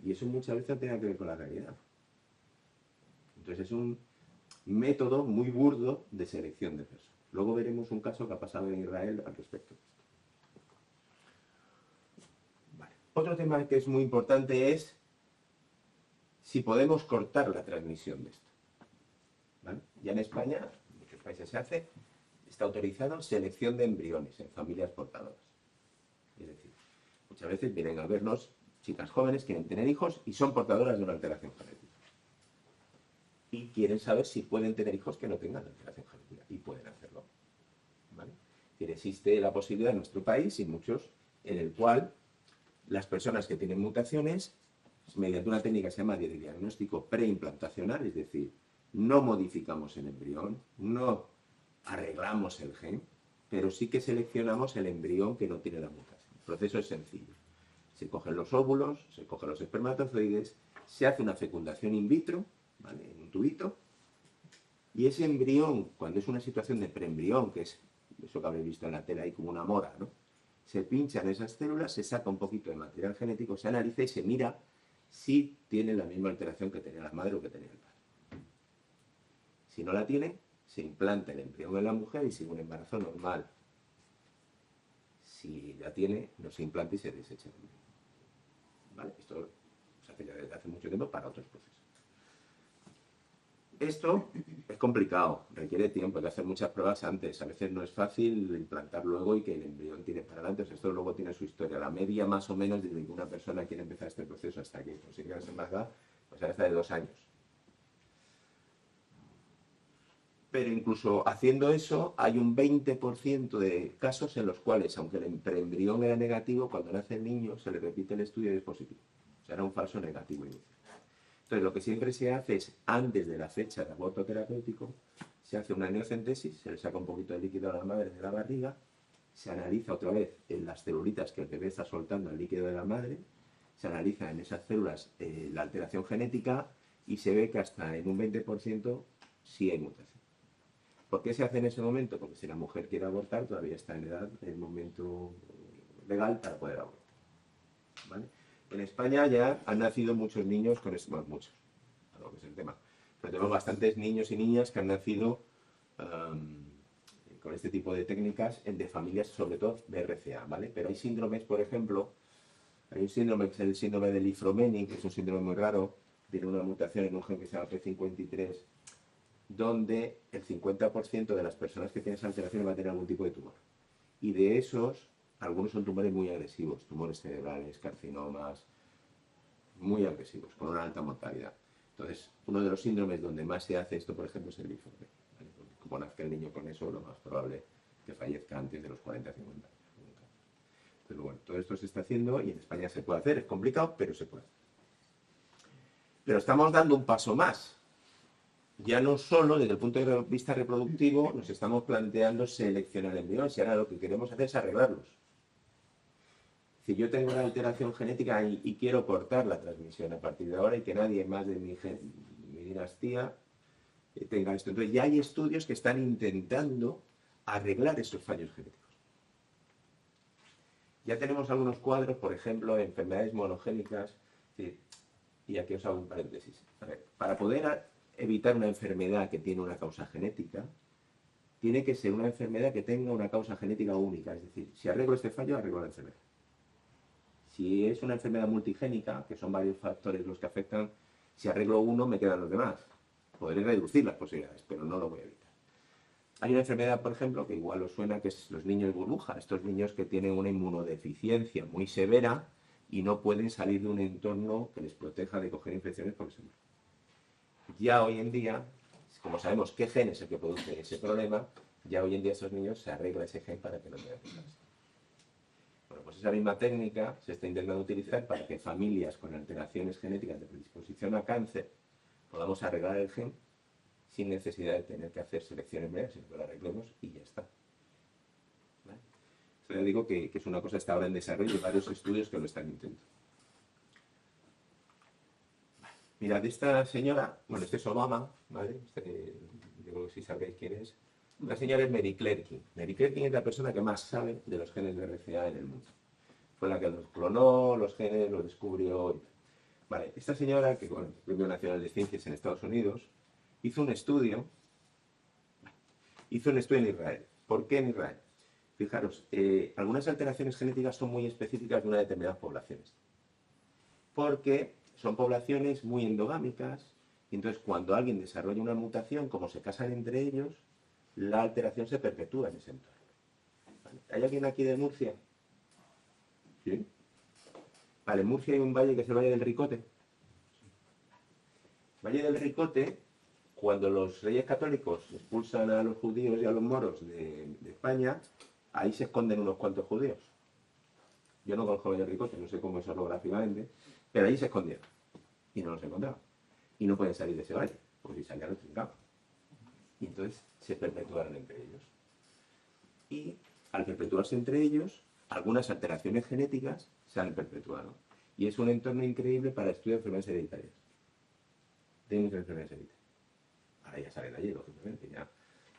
Y eso muchas veces tiene que ver con la realidad. Entonces es un método muy burdo de selección de personas. Luego veremos un caso que ha pasado en Israel al respecto. Vale. Otro tema que es muy importante es si podemos cortar la transmisión de esto. ¿Vale? Ya en España, en muchos países se hace, está autorizado selección de embriones en familias portadoras. Es decir, muchas veces vienen a vernos chicas jóvenes, quieren tener hijos y son portadoras de una alteración genética. Y quieren saber si pueden tener hijos que no tengan alteración genética. Y pueden hacerlo. ¿Vale? Es decir, existe la posibilidad en nuestro país y muchos en el cual las personas que tienen mutaciones, mediante una técnica que se llama de diagnóstico preimplantacional, es decir, no modificamos el embrión, no arreglamos el gen, pero sí que seleccionamos el embrión que no tiene la mutación. El proceso es sencillo. Se cogen los óvulos, se cogen los espermatozoides, se hace una fecundación in vitro, ¿vale? En un tubito, y ese embrión, cuando es una situación de preembrión, que es eso que habréis visto en la tela ahí como una mora, ¿no? Se pinchan esas células, se saca un poquito de material genético, se analiza y se mira si tiene la misma alteración que tenía la madre o que tenía el padre. Si no la tiene, se implanta el embrión en la mujer y sigue un embarazo normal. Si la tiene, no se implanta y se desecha el embrión. ¿Vale? Esto se hace ya desde hace mucho tiempo para otros procesos. Esto es complicado, requiere tiempo, hay que hacer muchas pruebas antes. A veces no es fácil implantar luego y que el embrión tire para adelante. Esto luego tiene su historia. La media más o menos desde que una persona quiere empezar este proceso hasta que consiga desembarazar, pues hasta de 2 años. Pero incluso haciendo eso, hay un 20% de casos en los cuales, aunque el preembrión era negativo, cuando nace el niño se le repite el estudio y es positivo. O sea, era un falso negativo inicial. Entonces, lo que siempre se hace es, antes de la fecha de aborto terapéutico, se hace una amniocentesis, se le saca un poquito de líquido a la madre de la barriga, se analiza otra vez en las celulitas que el bebé está soltando el líquido de la madre, se analiza en esas células la alteración genética y se ve que hasta en un 20% sí hay mutación. ¿Por qué se hace en ese momento? Porque si la mujer quiere abortar, todavía está en edad, en el momento legal para poder abortar. ¿Vale? En España ya han nacido muchos niños con esto, bueno, muchos, a lo que es el tema. Pero tenemos bastantes niños y niñas que han nacido con este tipo de técnicas de familias, sobre todo BRCA, ¿vale? Pero hay síndromes, por ejemplo, hay un síndrome que es el síndrome de Li-Fraumeni, que es un síndrome muy raro, tiene una mutación en un gen que se llama P53, donde el 50% de las personas que tienen esa alteración van a tener algún tipo de tumor. Y de esos, algunos son tumores muy agresivos, tumores cerebrales, carcinomas, muy agresivos, con una alta mortalidad. Entonces, uno de los síndromes donde más se hace esto, por ejemplo, es el linfoma. ¿Vale? Como nazca el niño con eso, lo más probable que fallezca antes de los 40 50 años. Pero bueno, todo esto se está haciendo y en España se puede hacer. Es complicado, pero se puede hacer. Pero estamos dando un paso más. Ya no solo desde el punto de vista reproductivo nos estamos planteando seleccionar embriones y ahora lo que queremos hacer es arreglarlos. Si yo tengo una alteración genética y quiero cortar la transmisión a partir de ahora y que nadie más de mi dinastía tenga esto. Entonces ya hay estudios que están intentando arreglar esos fallos genéticos. Ya tenemos algunos cuadros, por ejemplo, de enfermedades monogénicas, y aquí os hago un paréntesis. A ver, para poder evitar una enfermedad que tiene una causa genética, tiene que ser una enfermedad que tenga una causa genética única. Es decir, si arreglo este fallo, arreglo la enfermedad. Si es una enfermedad multigénica, que son varios factores los que afectan, si arreglo uno, me quedan los demás. Podré reducir las posibilidades, pero no lo voy a evitar. Hay una enfermedad, por ejemplo, que igual os suena, que es los niños burbuja. Estos niños que tienen una inmunodeficiencia muy severa y no pueden salir de un entorno que les proteja de coger infecciones porque se mueren. Ya hoy en día, como sabemos qué gen es el que produce ese problema, ya hoy en día esos niños se arregla ese gen para que no tengan infecciones. Bueno, pues esa misma técnica se está intentando utilizar para que familias con alteraciones genéticas de predisposición a cáncer podamos arreglar el gen sin necesidad de tener que hacer selecciones médicas, sino que lo arreglemos y ya está. ¿Vale? Esto ya digo que es una cosa que está ahora en desarrollo y varios estudios que lo están intentando. Vale. Mirad, esta señora, bueno, este es Obama, ¿vale? Yo creo que sí sabéis quién es. La señora es Mary Claire King. Mary Claire King es la persona que más sabe de los genes de RCA en el mundo. Fue la que los clonó, los genes, los descubrió. Vale, esta señora, que bueno, Premio Nacional de Ciencias en Estados Unidos, hizo un estudio en Israel. ¿Por qué en Israel? Fijaros, algunas alteraciones genéticas son muy específicas de una determinada poblaciones. Porque son poblaciones muy endogámicas, y entonces cuando alguien desarrolla una mutación, como se casan entre ellos, la alteración se perpetúa en ese entorno. ¿Vale? ¿Hay alguien aquí de Murcia? ¿Sí? Vale, en Murcia hay un valle que es el Valle del Ricote. Valle del Ricote, cuando los reyes católicos expulsan a los judíos y a los moros de España, ahí se esconden unos cuantos judíos. Yo no conozco Valle del Ricote, no sé cómo es orográficamente, pero ahí se escondieron y no los encontraban. Y no pueden salir de ese valle, porque si salían los trincaban. Y entonces se perpetuaron entre ellos. Y al perpetuarse entre ellos, algunas alteraciones genéticas se han perpetuado. Y es un entorno increíble para estudiar enfermedades hereditarias. De muchas enfermedades hereditarias. Ahora ya salen allí, lógicamente, ya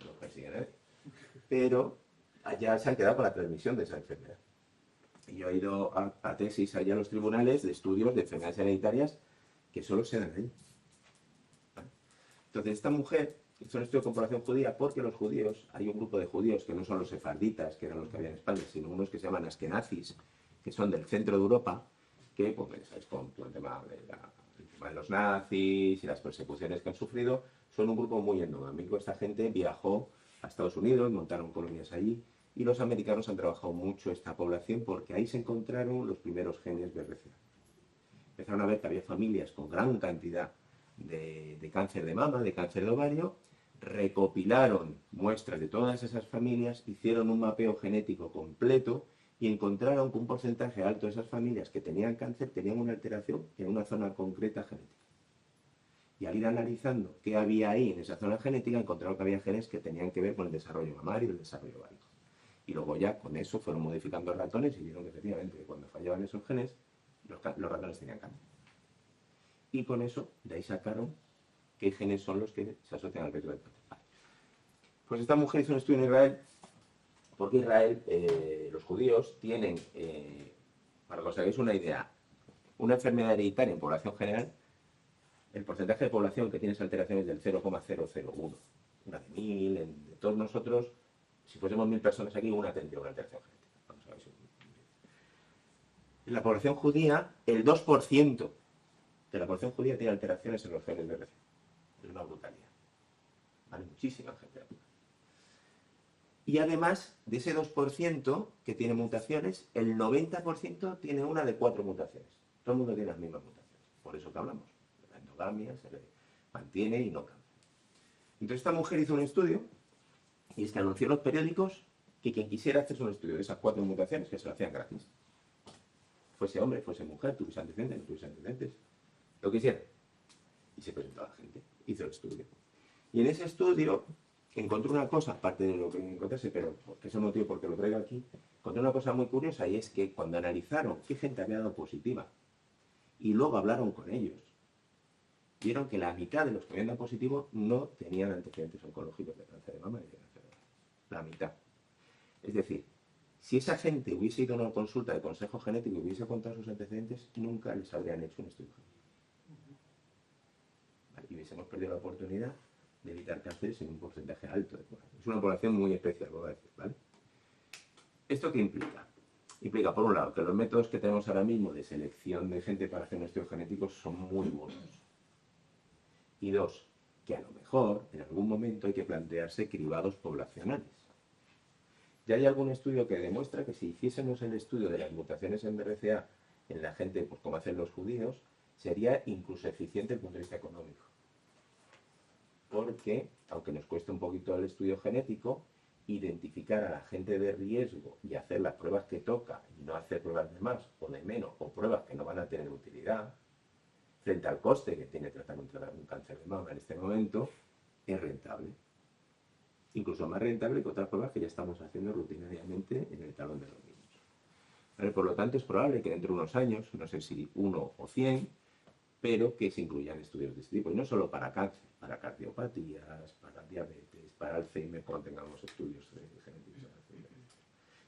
no los persigue nadie. Pero allá se han quedado con la transmisión de esa enfermedad. Y yo he ido a tesis allá a los tribunales de estudios de enfermedades hereditarias que solo se dan allí. ¿Vale? Entonces, esta mujer hizo un estudio de población judía porque los judíos, hay un grupo de judíos que no son los sefarditas, que eran los que había en España, sino unos que se llaman askenazis, que son del centro de Europa, que, pues, ¿sabes? Con el tema de los nazis y las persecuciones que han sufrido, son un grupo muy endogámico. Esta gente viajó a Estados Unidos, montaron colonias allí, y los americanos han trabajado mucho esta población porque ahí se encontraron los primeros genes de RCA. Empezaron a ver que había familias con gran cantidad de cáncer de mama, de cáncer de ovario, recopilaron muestras de todas esas familias, hicieron un mapeo genético completo y encontraron que un porcentaje alto de esas familias que tenían cáncer tenían una alteración en una zona concreta genética. Y al ir analizando qué había ahí en esa zona genética, encontraron que había genes que tenían que ver con el desarrollo mamario y el desarrollo ovárico. Y luego ya con eso fueron modificando ratones y vieron que efectivamente cuando fallaban esos genes, los ratones tenían cáncer. Y con eso, de ahí sacaron qué genes son los que se asocian al riesgo del cáncer. Vale. Pues esta mujer hizo un estudio en Israel, porque Israel, los judíos, tienen, para que os hagáis una idea, una enfermedad hereditaria en población general, el porcentaje de población que tiene esas alteraciones es del 0,001. Una de 1000, de todos nosotros, si fuésemos 1000 personas aquí, una tendría una alteración genética. Vamos a ver si... En la población judía, el 2% de la población judía tiene alteraciones en los genes de RCA. Es una brutalidad. Vale, muchísima gente. Y además, de ese 2% que tiene mutaciones, el 90% tiene una de 4 mutaciones. Todo el mundo tiene las mismas mutaciones. Por eso que hablamos. La endogamia se le mantiene y no cambia. Entonces esta mujer hizo un estudio, y es que anunció en los periódicos que quien quisiera hacerse un estudio de esas 4 mutaciones, que se lo hacían gratis. Fuese hombre, fuese mujer, tuviese antecedentes, no tuviese antecedentes, lo que quisiera. Y se presentó a la gente, hizo el estudio. Y en ese estudio encontré una cosa, aparte de lo que encontrase, pero que es el motivo por el que lo traigo aquí, encontré una cosa muy curiosa, y es que cuando analizaron qué gente había dado positiva, y luego hablaron con ellos, vieron que la mitad de los que habían dado positivo no tenían antecedentes oncológicos de cáncer de mama y de cáncer de ovario. La mitad. Es decir, si esa gente hubiese ido a una consulta de consejo genético y hubiese contado sus antecedentes, nunca les habrían hecho un estudio genético. Vale, y hubiésemos perdido la oportunidad de evitar cánceres en un porcentaje alto de población. Es una población muy especial, voy a decir, ¿vale? ¿Esto qué implica? Implica, por un lado, que los métodos que tenemos ahora mismo de selección de gente para hacer estudios genéticos son muy buenos. Y dos, que a lo mejor, en algún momento, hay que plantearse cribados poblacionales. Ya hay algún estudio que demuestra que si hiciésemos el estudio de las mutaciones en BRCA en la gente, pues como hacen los judíos, sería incluso eficiente desde el punto de vista económico. Porque, aunque nos cueste un poquito el estudio genético, identificar a la gente de riesgo y hacer las pruebas que toca y no hacer pruebas de más o de menos o pruebas que no van a tener utilidad, frente al coste que tiene tratar un cáncer de mama en este momento, es rentable. Incluso más rentable que otras pruebas que ya estamos haciendo rutinariamente en el talón de los niños. ¿Vale? Por lo tanto, es probable que dentro de unos años, no sé si 1 o 100, pero que se incluyan estudios de este tipo. Y no solo para cáncer, para cardiopatías, para diabetes, para Alzheimer, cuando tengamos estudios genéticos de Alzheimer,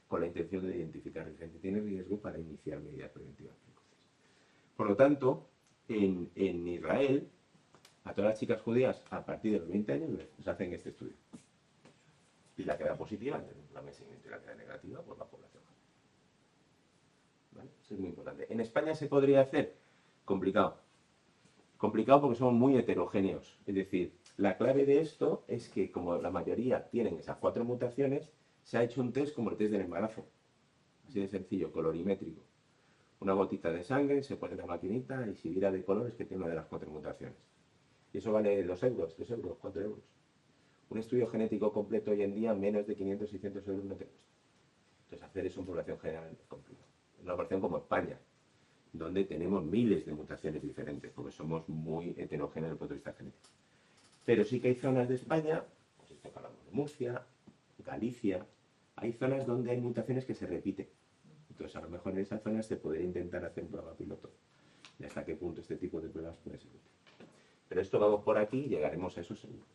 con la intención de identificar si gente tiene riesgo para iniciar medidas preventivas precoces. Por lo tanto, en Israel, a todas las chicas judías, a partir de los 20 años, les hacen este estudio. Y la que da positiva, la seguimiento, y la que da negativa, por la población. ¿Vale? Eso es muy importante. ¿En España se podría hacer? Complicado. Complicado porque somos muy heterogéneos. Es decir, la clave de esto es que, como la mayoría tienen esas 4 mutaciones, se ha hecho un test como el test del embarazo. Así de sencillo, colorimétrico. Una gotita de sangre, se pone en la maquinita y si viera de color es que tiene una de las 4 mutaciones. Y eso vale 2 euros, 3 euros, 4 euros. Un estudio genético completo hoy en día, menos de 500, 600 euros no te cuesta. Entonces, hacer eso en población general es complicado. En una población como España, donde tenemos miles de mutaciones diferentes, porque somos muy heterogéneos desde el punto de vista genético. Pero sí que hay zonas de España, pues esto que hablamos de Murcia, Galicia, hay zonas donde hay mutaciones que se repiten. Entonces, a lo mejor en esas zonas se podría intentar hacer un prueba piloto. Y hasta qué punto este tipo de pruebas puede ser útil. Pero esto vamos por aquí y llegaremos a eso seguro.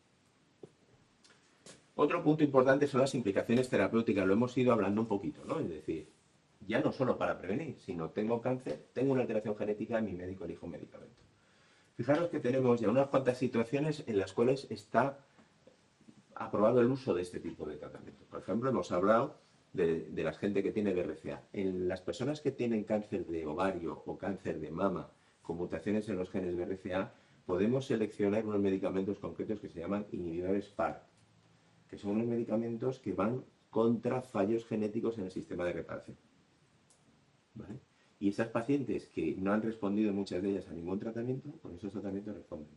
Otro punto importante son las implicaciones terapéuticas. Lo hemos ido hablando un poquito, ¿no? Es decir, ya no solo para prevenir, sino tengo cáncer, tengo una alteración genética y mi médico elige un medicamento. Fijaros que tenemos ya unas cuantas situaciones en las cuales está aprobado el uso de este tipo de tratamiento. Por ejemplo, hemos hablado de la gente que tiene BRCA. En las personas que tienen cáncer de ovario o cáncer de mama con mutaciones en los genes BRCA, podemos seleccionar unos medicamentos concretos que se llaman inhibidores PAR, que son unos medicamentos que van contra fallos genéticos en el sistema de reparación. ¿Vale? Y esas pacientes que no han respondido, muchas de ellas, a ningún tratamiento, con esos tratamientos responden.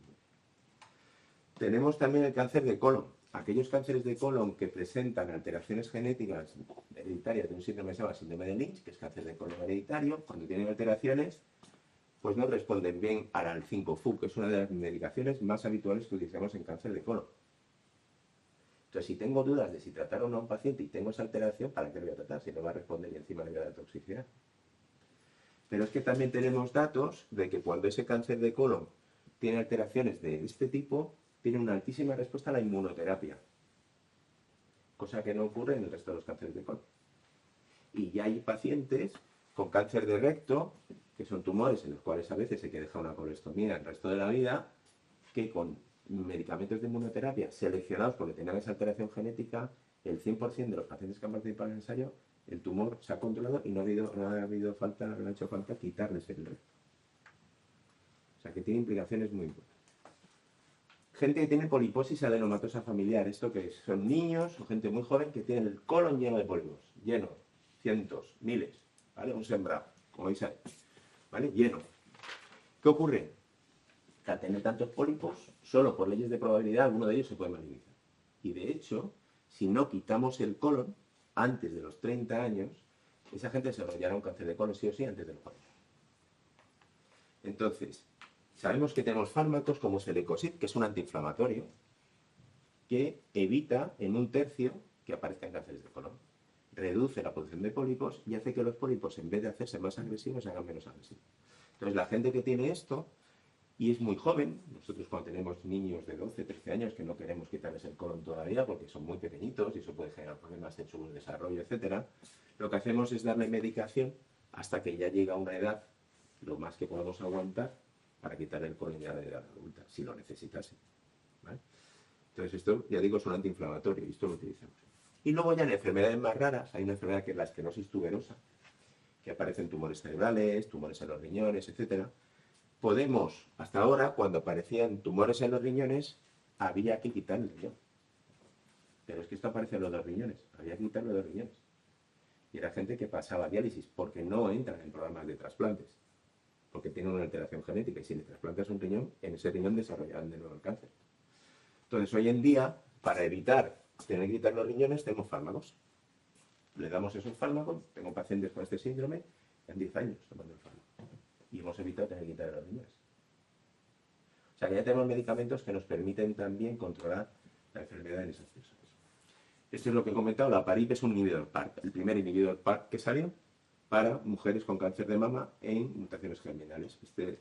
Tenemos también el cáncer de colon. Aquellos cánceres de colon que presentan alteraciones genéticas hereditarias de un síndrome que se llama síndrome de Lynch, que es cáncer de colon hereditario, cuando tienen alteraciones, pues no responden bien al AL5-FU, que es una de las medicaciones más habituales que utilizamos en cáncer de colon. Entonces, si tengo dudas de si tratar o no a un paciente y tengo esa alteración, ¿para qué le voy a tratar? Si no va a responder y encima le voy a dar toxicidad. Pero es que también tenemos datos de que cuando ese cáncer de colon tiene alteraciones de este tipo, tiene una altísima respuesta a la inmunoterapia. Cosa que no ocurre en el resto de los cánceres de colon. Y ya hay pacientes con cáncer de recto, que son tumores en los cuales a veces hay que dejar una colestomía el resto de la vida, que con medicamentos de inmunoterapia seleccionados porque tenían esa alteración genética, el 100% de los pacientes que han participado en el ensayo, el tumor se ha controlado y no ha hecho falta quitarles el recto. O sea que tiene implicaciones muy importantes. Gente que tiene poliposis adenomatosa familiar, esto que son niños o gente muy joven que tienen el colon lleno de pólipos, lleno, cientos, miles, ¿vale? Un sembrado, como veis ahí, ¿vale? Lleno. ¿Qué ocurre? Que al tener tantos pólipos, solo por leyes de probabilidad, alguno de ellos se puede malignizar. Y de hecho, si no quitamos el colon antes de los 30 años, esa gente desarrollará un cáncer de colon sí o sí antes de los 40. Entonces, sabemos que tenemos fármacos como Celecoxib, que es un antiinflamatorio, que evita en 1/3 que aparezcan cánceres de colon. Reduce la producción de pólipos y hace que los pólipos, en vez de hacerse más agresivos, se hagan menos agresivos. Entonces, la gente que tiene esto y es muy joven, nosotros cuando tenemos niños de 12, 13 años que no queremos quitarles el colon todavía porque son muy pequeñitos y eso puede generar problemas en su desarrollo, etc., lo que hacemos es darle medicación hasta que ya llega a una edad lo más que podamos aguantar para quitar el colon ya de edad adulta, si lo necesitase. ¿Vale? Entonces esto, ya digo, es un antiinflamatorio y esto lo utilizamos. Y luego ya en enfermedades más raras, hay una enfermedad que es la esclerosis tuberosa, que aparecen tumores cerebrales, tumores en los riñones, etcétera. Podemos, hasta ahora, cuando aparecían tumores en los riñones, había que quitar el riñón. Pero es que esto aparece en los dos riñones, había que quitarlo de los riñones. Y era gente que pasaba diálisis, porque no entran en programas de trasplantes, porque tienen una alteración genética, y si le trasplantas un riñón, en ese riñón desarrollarán de nuevo el cáncer. Entonces, hoy en día, para evitar tener que quitar los riñones, tenemos fármacos. Le damos esos fármacos, tengo pacientes con este síndrome, en 10 años tomando el fármaco. Y hemos evitado tener que quitar los riñones. O sea que ya tenemos medicamentos que nos permiten también controlar la enfermedad en esas personas. Esto es lo que he comentado, la PARP es un inhibidor PARP, el primer inhibidor PARP que salió para mujeres con cáncer de mama en mutaciones germinales. Este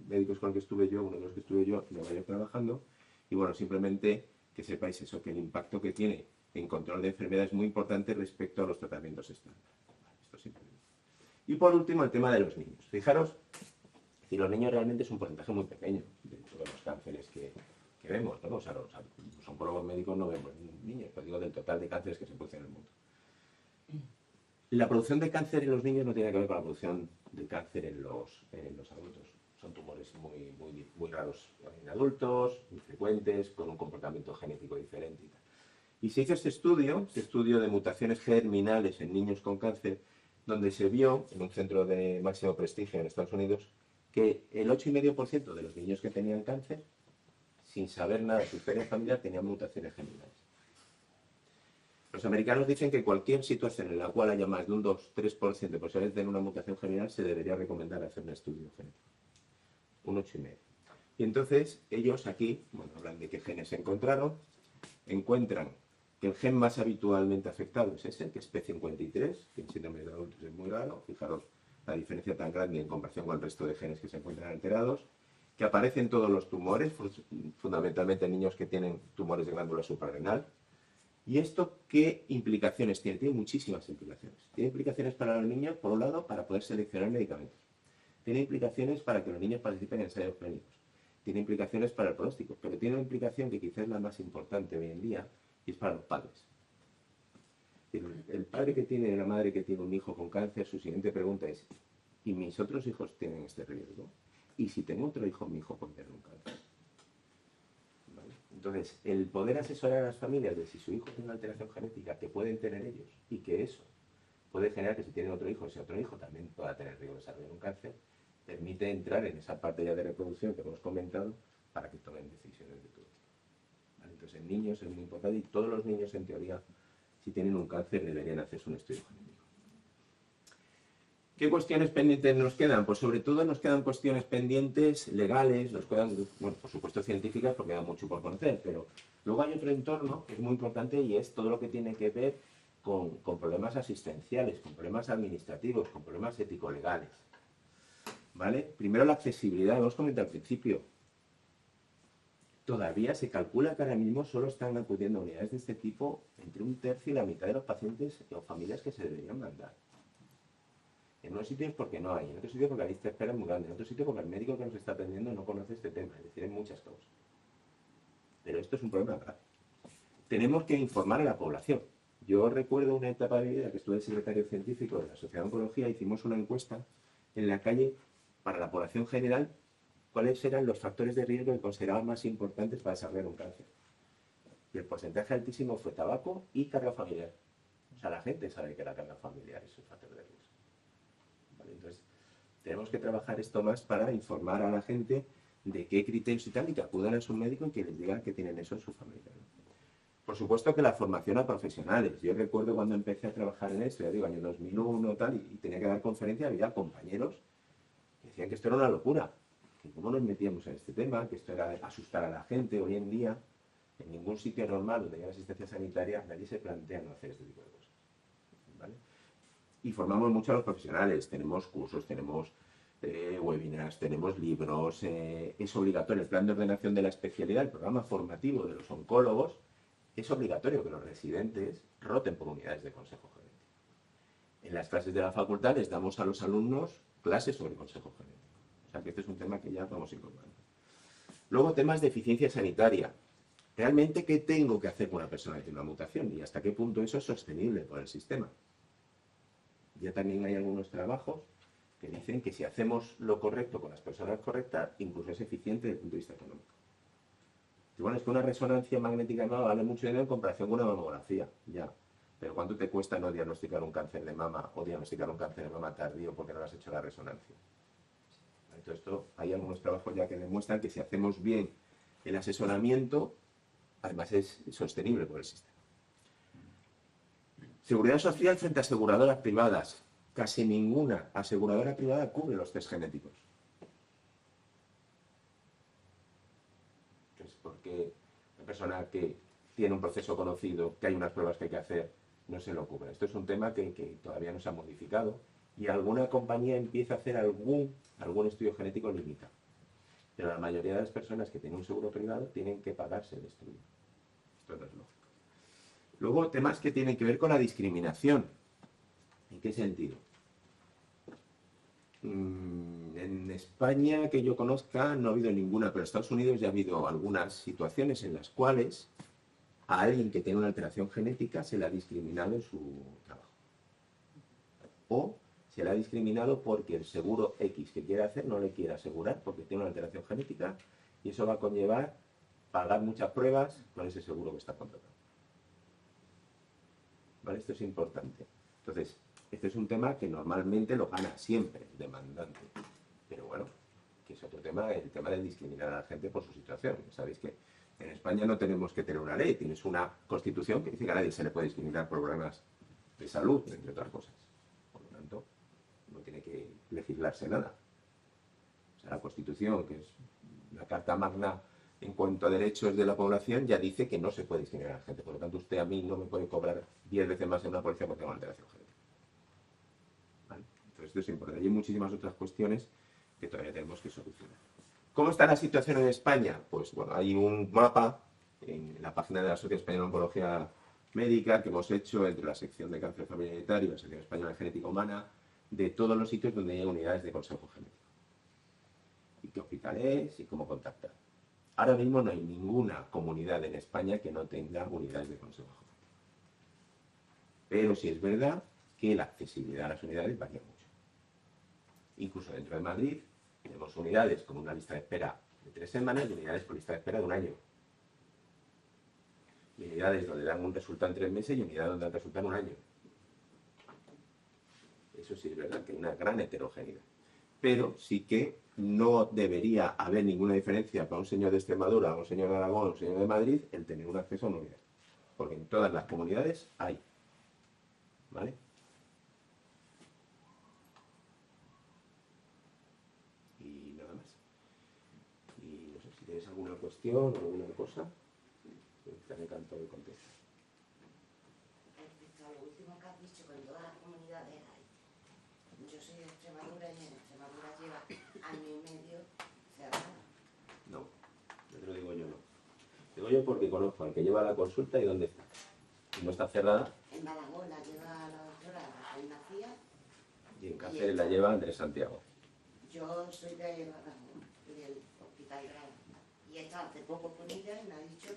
médico es con el que estuve yo, uno de los que estuve yo, lo vaya trabajando, y bueno, simplemente que sepáis eso, que el impacto que tiene en control de enfermedades es muy importante respecto a los tratamientos estándar. Esto simplemente. Y por último, el tema de los niños. Fijaros, si los niños realmente es un porcentaje muy pequeño de todos los cánceres que vemos, ¿no? O sea, los oncólogos médicos no vemos niños, pero digo del total de cánceres que se producen en el mundo. La producción de cáncer en los niños no tiene que ver con la producción de cáncer en los adultos. Son tumores muy raros en adultos, muy frecuentes, con un comportamiento genético diferente y tal. Y se hizo este estudio de mutaciones germinales en niños con cáncer, donde se vio, en un centro de máximo prestigio en Estados Unidos, que el 8,5% de los niños que tenían cáncer, sin saber nada de su historia familiar, tenían mutaciones germinales. Los americanos dicen que cualquier situación en la cual haya más de un 2-3% de posibilidades de tener una mutación germinal, se debería recomendar hacer un estudio genético. Un 8,5%. Y entonces, ellos aquí, bueno, hablan de qué genes se encuentran que el gen más habitualmente afectado es ese, que es P53, que en síndrome de adultos es muy raro. Fijaros la diferencia tan grande en comparación con el resto de genes que se encuentran alterados, que aparecen todos los tumores, fundamentalmente en niños que tienen tumores de glándula suprarrenal. ¿Y esto qué implicaciones tiene? Tiene muchísimas implicaciones. Tiene implicaciones para los niños, por un lado, para poder seleccionar medicamentos. Tiene implicaciones para que los niños participen en ensayos clínicos. Tiene implicaciones para el pronóstico, pero tiene una implicación que quizás es la más importante hoy en día, y es para los padres. El padre que tiene, la madre que tiene un hijo con cáncer, su siguiente pregunta es: ¿y mis otros hijos tienen este riesgo? ¿Y si tengo otro hijo, mi hijo puede tener un cáncer? ¿Vale? Entonces, el poder asesorar a las familias de si su hijo tiene una alteración genética que pueden tener ellos y que eso puede generar que si tienen otro hijo, ese otro hijo también pueda tener riesgo de desarrollar un cáncer, permite entrar en esa parte ya de reproducción que hemos comentado para que tomen decisiones de todo tipo. ¿Vale? Entonces, en niños es muy importante, y todos los niños, en teoría, si tienen un cáncer, deberían hacerse un estudio genético. ¿Qué cuestiones pendientes nos quedan? Pues sobre todo nos quedan cuestiones pendientes legales, nos quedan, bueno, por supuesto científicas, porque queda mucho por conocer, pero luego hay otro entorno que es muy importante, y es todo lo que tiene que ver con problemas asistenciales, con problemas administrativos, con problemas ético-legales. ¿Vale? Primero, la accesibilidad, hemos comentado al principio. Todavía se calcula que ahora mismo solo están acudiendo a unidades de este tipo entre 1/3 y la mitad de los pacientes o familias que se deberían mandar. En unos sitios porque no hay, en otros sitios porque la lista de espera es muy grande, en otros sitios porque el médico que nos está atendiendo no conoce este tema, es decir, hay muchas causas. Pero esto es un problema grave. Tenemos que informar a la población. Yo recuerdo una etapa de mi vida que estuve de secretario científico de la Sociedad de Oncología, hicimos una encuesta en la calle para la población general, cuáles eran los factores de riesgo que consideraban más importantes para desarrollar un cáncer. Y el porcentaje altísimo fue tabaco y carga familiar. O sea, la gente sabe que la carga familiar es un factor de riesgo. ¿Vale? Entonces, tenemos que trabajar esto más para informar a la gente de qué criterios y tal, y que acudan a su médico y que les digan que tienen eso en su familia, ¿no? Por supuesto que la formación a profesionales. Yo recuerdo cuando empecé a trabajar en esto, ya digo, año 2001 tal, y tenía que dar conferencias, había compañeros que decían que esto era una locura, que cómo nos metíamos en este tema, que esto era asustar a la gente. Hoy en día, en ningún sitio normal donde haya asistencia sanitaria, nadie se plantea no hacer este tipo de cosas. ¿Vale? Y formamos mucho a los profesionales, tenemos cursos, tenemos webinars, tenemos libros, es obligatorio el plan de ordenación de la especialidad, el programa formativo de los oncólogos. Es obligatorio que los residentes roten por unidades de consejo genético. En las clases de la facultad les damos a los alumnos clases sobre consejo genético. O sea que este es un tema que ya vamos incorporando. Luego, temas de eficiencia sanitaria. realmente, ¿qué tengo que hacer con una persona que tiene una mutación? Y hasta qué punto eso es sostenible por el sistema. Ya también hay algunos trabajos que dicen que si hacemos lo correcto con las personas correctas, incluso es eficiente desde el punto de vista económico. Y bueno, es que una resonancia magnética de mama vale mucho dinero en comparación con una mamografía, ya. Pero ¿cuánto te cuesta no diagnosticar un cáncer de mama o diagnosticar un cáncer de mama tardío porque no le has hecho la resonancia? Entonces, hay algunos trabajos ya que demuestran que si hacemos bien el asesoramiento, además es sostenible por el sistema. Seguridad social frente a aseguradoras privadas. Casi ninguna aseguradora privada cubre los test genéticos. Entonces, ¿por qué una persona que tiene un proceso conocido, que hay unas pruebas que hay que hacer, no se lo cubre? Esto es un tema que todavía no se ha modificado y alguna compañía empieza a hacer algún estudio genético limitado. Pero la mayoría de las personas que tienen un seguro privado tienen que pagarse el estudio. Esto no es lógico. Luego, temas que tienen que ver con la discriminación. ¿En qué sentido? En España, que yo conozca, no ha habido ninguna, pero en Estados Unidos ya ha habido algunas situaciones en las cuales a alguien que tiene una alteración genética se le ha discriminado en su trabajo. O se le ha discriminado porque el seguro X que quiere hacer no le quiere asegurar porque tiene una alteración genética y eso va a conllevar pagar muchas pruebas con ese seguro que está contratado. ¿Vale? Esto es importante. Entonces, este es un tema que normalmente lo gana siempre el demandante. Pero bueno, que es otro tema, el tema de discriminar a la gente por su situación. Sabéis que en España no tenemos que tener una ley, tienes una constitución que dice que a nadie se le puede discriminar por problemas de salud, entre otras cosas. Por lo tanto, no tiene que legislarse nada. O sea, la constitución, que es la carta magna en cuanto a derechos de la población, ya dice que no se puede discriminar a la gente. Por lo tanto, usted a mí no me puede cobrar 10 veces más en una policía porque tengo una alteración genética. ¿Vale? Entonces, esto es importante. Hay muchísimas otras cuestiones que todavía tenemos que solucionar. ¿Cómo está la situación en España? Pues bueno, hay un mapa en la página de la Sociedad Española de Oncología Médica que hemos hecho entre la sección de cáncer familiar y la sección española de genética humana de todos los sitios donde hay unidades de consejo genético. Y qué hospital es y cómo contactar. Ahora mismo no hay ninguna comunidad en España que no tenga unidades de consejo genético. Pero sí es verdad que la accesibilidad a las unidades varía mucho. Incluso dentro de Madrid tenemos unidades con una lista de espera de 3 semanas y unidades con lista de espera de 1 año. Y unidades donde dan un resultado en 3 meses y unidades donde dan resultado en 1 año. Eso sí es verdad que hay una gran heterogeneidad. Pero sí que no debería haber ninguna diferencia para un señor de Extremadura, un señor de Aragón, un señor de Madrid, el tener un acceso a una unidad. Porque en todas las comunidades hay. ¿Vale? Y nada más. Y no sé si tienes alguna cuestión o alguna cosa, estaré encantado de contestar. Respecto a lo último que has dicho, que en todas las comunidades hay. Yo soy de Extremadura y en Extremadura lleva año y medio cerrada. No, no te lo digo yo, no. Digo yo porque conozco al que lleva la consulta y dónde está. Y no está cerrada. En Badajoz la lleva la doctora Rafael Macías. Y en Cáceres la lleva Andrés Santiago. Yo soy de Badajoz, del Hospital Grado. Y he estado hace poco con ella y me ha dicho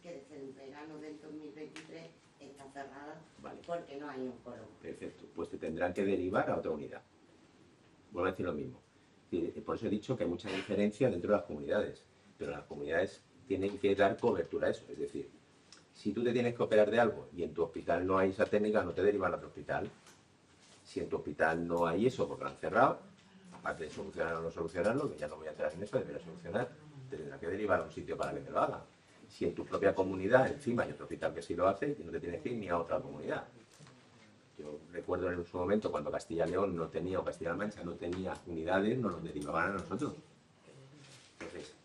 que desde el verano del 2023 está cerrada, vale, porque no hay oncólogo. Perfecto, pues te tendrán que derivar a otra unidad. Vuelvo a decir lo mismo. Por eso he dicho que hay mucha diferencia dentro de las comunidades, pero las comunidades tienen que dar cobertura a eso. Es decir, si tú te tienes que operar de algo y en tu hospital no hay esa técnica, no te derivan a otro hospital. Si en tu hospital no hay eso porque lo han cerrado, aparte de solucionar o no solucionarlo, que ya no voy a entrar en eso, debería solucionar, te tendrá que derivar a un sitio para que te lo haga. Si en tu propia comunidad encima hay otro hospital que sí lo hace, y no te tienes que ir ni a otra comunidad. Yo recuerdo en su momento cuando Castilla y León no tenía, o Castilla-La Mancha no tenía unidades, nos los derivaban a nosotros. Entonces,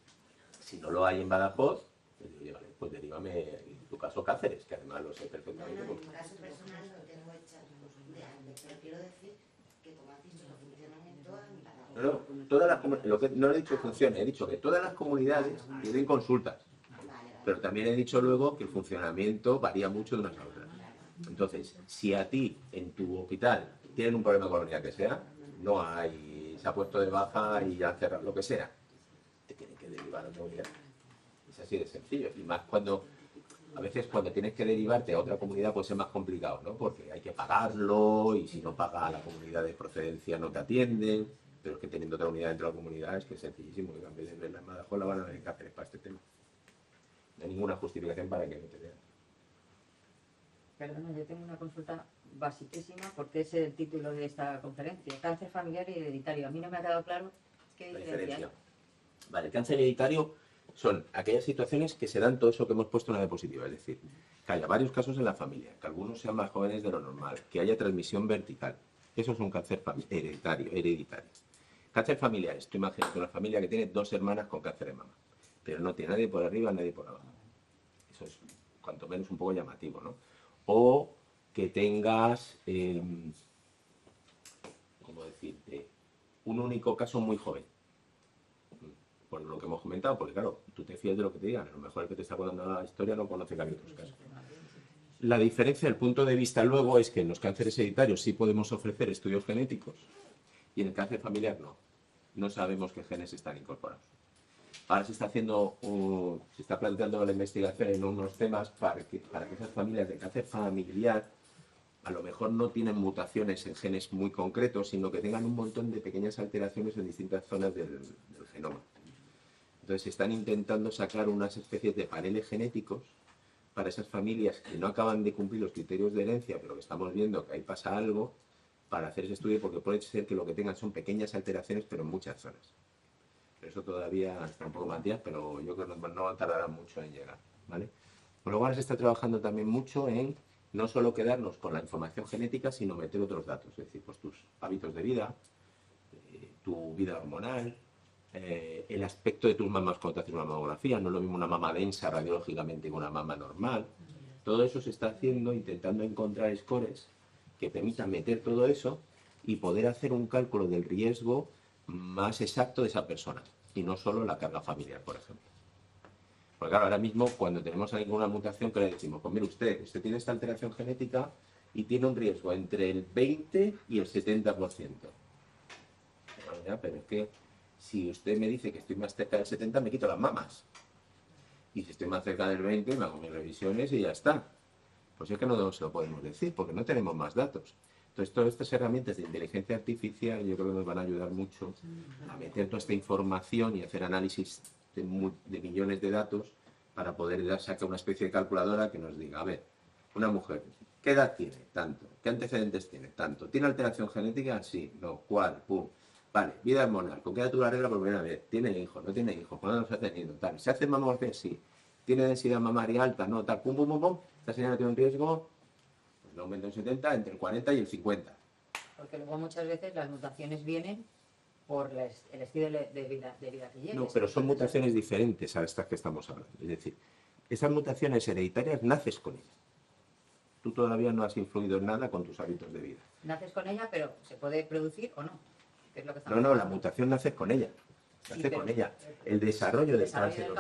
si no lo hay en Badajoz, pues digo, vale, pues derívame, en tu caso Cáceres, que además lo sé perfectamente. No, en mi caso personal lo tengo hecha de antes, pero quiero decir que como has dicho que funcionan en todas, en Badajoz. No, todas las, lo que no he dicho que funcione, he dicho que todas las comunidades tienen consultas. Pero también he dicho luego que el funcionamiento varía mucho de unas a otras. Entonces, si a ti en tu hospital tienen un problema con la unidad que sea, no hay, se ha puesto de baja y ya han cerrado, lo que sea, te tienen que derivar a otra unidad. Es así de sencillo. Y más cuando, a veces cuando tienes que derivarte a otra comunidad puede ser más complicado, ¿no? Porque hay que pagarlo y si no paga la comunidad de procedencia no te atienden. Pero es que teniendo otra unidad dentro de la comunidad es que es sencillísimo. Que en vez de verla en Badajoz la van a ver en Cáceres para este tema. No hay ninguna justificación para que no te vean. Perdona, yo tengo una consulta basiquísima porque es el título de esta conferencia, cáncer familiar y hereditario. A mí no me ha quedado claro qué diferencia hay. Vale, el cáncer hereditario son aquellas situaciones que se dan todo eso que hemos puesto en la diapositiva, es decir, que haya varios casos en la familia, que algunos sean más jóvenes de lo normal, que haya transmisión vertical. Eso es un cáncer hereditario. Cáncer familiar, tú imagínate una familia que tiene 2 hermanas con cáncer de mama, pero no tiene nadie por arriba, nadie por abajo. Eso es cuanto menos un poco llamativo, ¿no? O que tengas, ¿cómo decirte? Un único caso muy joven. Por lo que hemos comentado, porque claro, tú te fías de lo que te digan, a lo mejor el que te está contando la historia no conoce que hay otros casos. La diferencia, el punto de vista luego, es que en los cánceres hereditarios sí podemos ofrecer estudios genéticos y en el cáncer familiar no. No sabemos qué genes están incorporados. Ahora se está planteando la investigación en unos temas para que esas familias de cáncer familiar a lo mejor no tienen mutaciones en genes muy concretos, sino que tengan un montón de pequeñas alteraciones en distintas zonas del genoma. Entonces se están intentando sacar unas especies de paneles genéticos para esas familias que no acaban de cumplir los criterios de herencia, pero que estamos viendo que ahí pasa algo, para hacer ese estudio, porque puede ser que lo que tengan son pequeñas alteraciones, pero en muchas zonas. Pero eso todavía está un poco más días, pero yo creo que no tardará mucho en llegar, ¿vale? Por lo cual se está trabajando también mucho en no solo quedarnos con la información genética, sino meter otros datos, es decir, pues tus hábitos de vida, tu vida hormonal, el aspecto de tus mamas cuando te haces una mamografía, no es lo mismo una mama densa radiológicamente que una mama normal. Todo eso se está haciendo, intentando encontrar scores que permitan meter todo eso y poder hacer un cálculo del riesgo más exacto de esa persona, y no solo la carga familiar, por ejemplo. Porque claro, ahora mismo cuando tenemos alguna mutación que le decimos, pues mire usted tiene esta alteración genética y tiene un riesgo entre el 20 y el 70%. Bueno, ya, pero es que si usted me dice que estoy más cerca del 70, me quito las mamas. Y si estoy más cerca del 20, me hago mis revisiones y ya está. Pues es que no se lo podemos decir, porque no tenemos más datos. Entonces, todas estas herramientas de inteligencia artificial yo creo que nos van a ayudar mucho a meter toda esta información y hacer análisis de millones de datos para poder sacar una especie de calculadora que nos diga, a ver, una mujer, ¿qué edad tiene? Tanto. ¿Qué antecedentes tiene? Tanto. ¿Tiene alteración genética? Sí. No. ¿Cuál? Pum. Vale, vida hormonal. ¿Con qué edad tú la regla por primera vez? ¿Tiene hijos? ¿No tiene hijos? ¿Cuándo los ha tenido? Tal. ¿Se hace mamografía? Sí. ¿Tiene densidad mamaria alta? No. Tal. Pum, pum, pum, pum. Esta señora tiene un riesgo, pues, de aumento en 70, entre el 40 y el 50. Porque luego muchas veces las mutaciones vienen por el estilo de vida que lleves. No, pero son mutaciones diferentes a estas que estamos hablando. Es decir, esas mutaciones hereditarias naces con ellas. Tú todavía no has influido en nada con tus hábitos de vida. Naces con ella, pero ¿se puede producir o no? ¿Qué es lo que no, la mutación nace con ella. Nace con ella. El desarrollo del cáncer.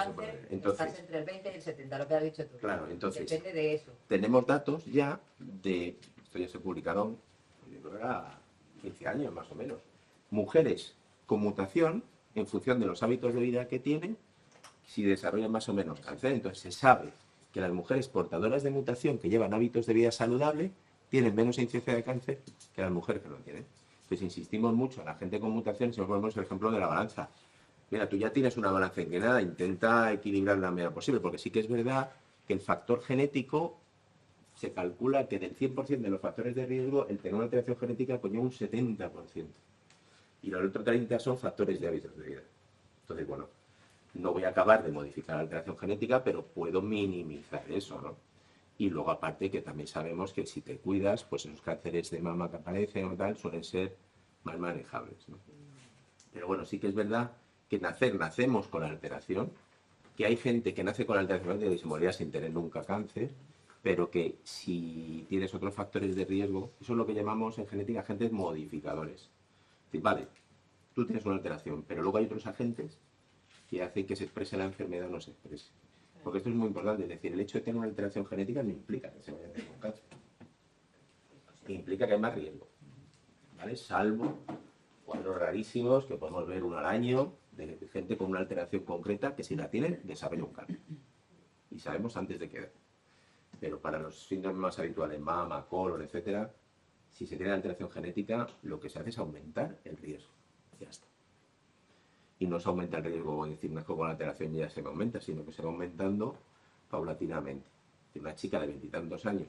Entonces, estás entre el 20 y el 70, lo que has dicho tú. Claro, entonces. Depende de eso. Tenemos datos ya de. Esto ya se publicaron, yo creo que era 15 años más o menos. Mujeres con mutación, en función de los hábitos de vida que tienen, si desarrollan más o menos cáncer. Entonces se sabe que las mujeres portadoras de mutación que llevan hábitos de vida saludable tienen menos incidencia de cáncer que las mujeres que no tienen. Entonces insistimos mucho a la gente con mutaciones, si nos ponemos el ejemplo de la balanza. Mira, tú ya tienes una balanza inclinada, intenta equilibrar de la medida posible, porque sí que es verdad que el factor genético se calcula que del 100% de los factores de riesgo, el tener una alteración genética conlleva un 70%. Y los otros 30% son factores de hábitos de vida. Entonces, bueno, no voy a acabar de modificar la alteración genética, pero puedo minimizar eso, ¿no? Y luego, aparte, que también sabemos que si te cuidas, pues esos cánceres de mama que aparecen o tal suelen ser más manejables, ¿no? Pero bueno, sí que es verdad que nacemos con la alteración, que hay gente que nace con la alteración y se morirá sin tener nunca cáncer, pero que si tienes otros factores de riesgo, eso es lo que llamamos en genética agentes modificadores. Es decir, vale, tú tienes una alteración, pero luego hay otros agentes que hacen que se exprese la enfermedad o no se exprese. Porque esto es muy importante, es decir, el hecho de tener una alteración genética no implica que se vaya a tener un cáncer. Implica que hay más riesgo, ¿vale? Salvo cuadros rarísimos que podemos ver uno al año, de gente con una alteración concreta que si la tienen, desarrolla un cáncer. Y sabemos antes de qué edad. Pero para los síndromes más habituales, mama, colon, etcétera, si se tiene alteración genética, lo que se hace es aumentar el riesgo. Ya está. Y no se aumenta el riesgo, es decir, no es que con la alteración ya se me aumenta, sino que se va aumentando paulatinamente. Una chica de 20 y tantos años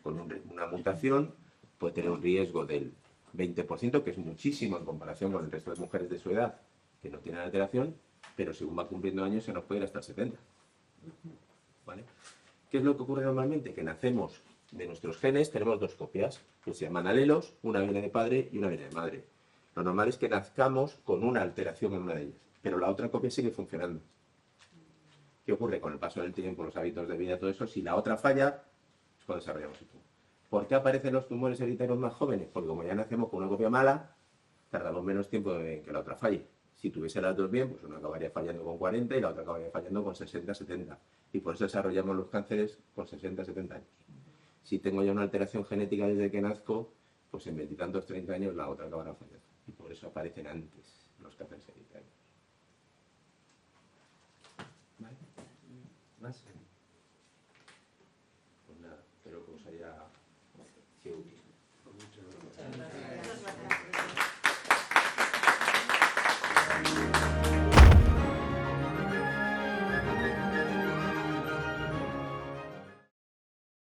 con una mutación puede tener un riesgo del 20%, que es muchísimo en comparación con el resto de mujeres de su edad que no tienen alteración, pero según va cumpliendo años se nos puede ir hasta el 70%. ¿Vale? ¿Qué es lo que ocurre normalmente? Que nacemos de nuestros genes, tenemos dos copias, que se llaman alelos, una viene de padre y una viene de madre. Lo normal es que nazcamos con una alteración en una de ellas, pero la otra copia sigue funcionando. ¿Qué ocurre? Con el paso del tiempo, los hábitos de vida, todo eso, si la otra falla, es cuando desarrollamos el tumor. ¿Por qué aparecen los tumores hereditarios más jóvenes? Porque como ya nacemos con una copia mala, tardamos menos tiempo en que la otra falle. Si tuviese las dos bien, pues una acabaría fallando con 40 y la otra acabaría fallando con 60, 70. Y por eso desarrollamos los cánceres con 60, 70 años. Si tengo ya una alteración genética desde que nazco, pues en 20 y tantos, 30 años la otra acabará fallando. Y por eso aparecen antes los cánceres hereditarios. ¿Vale? ¿Más? Pues nada, espero que os haya sido útil.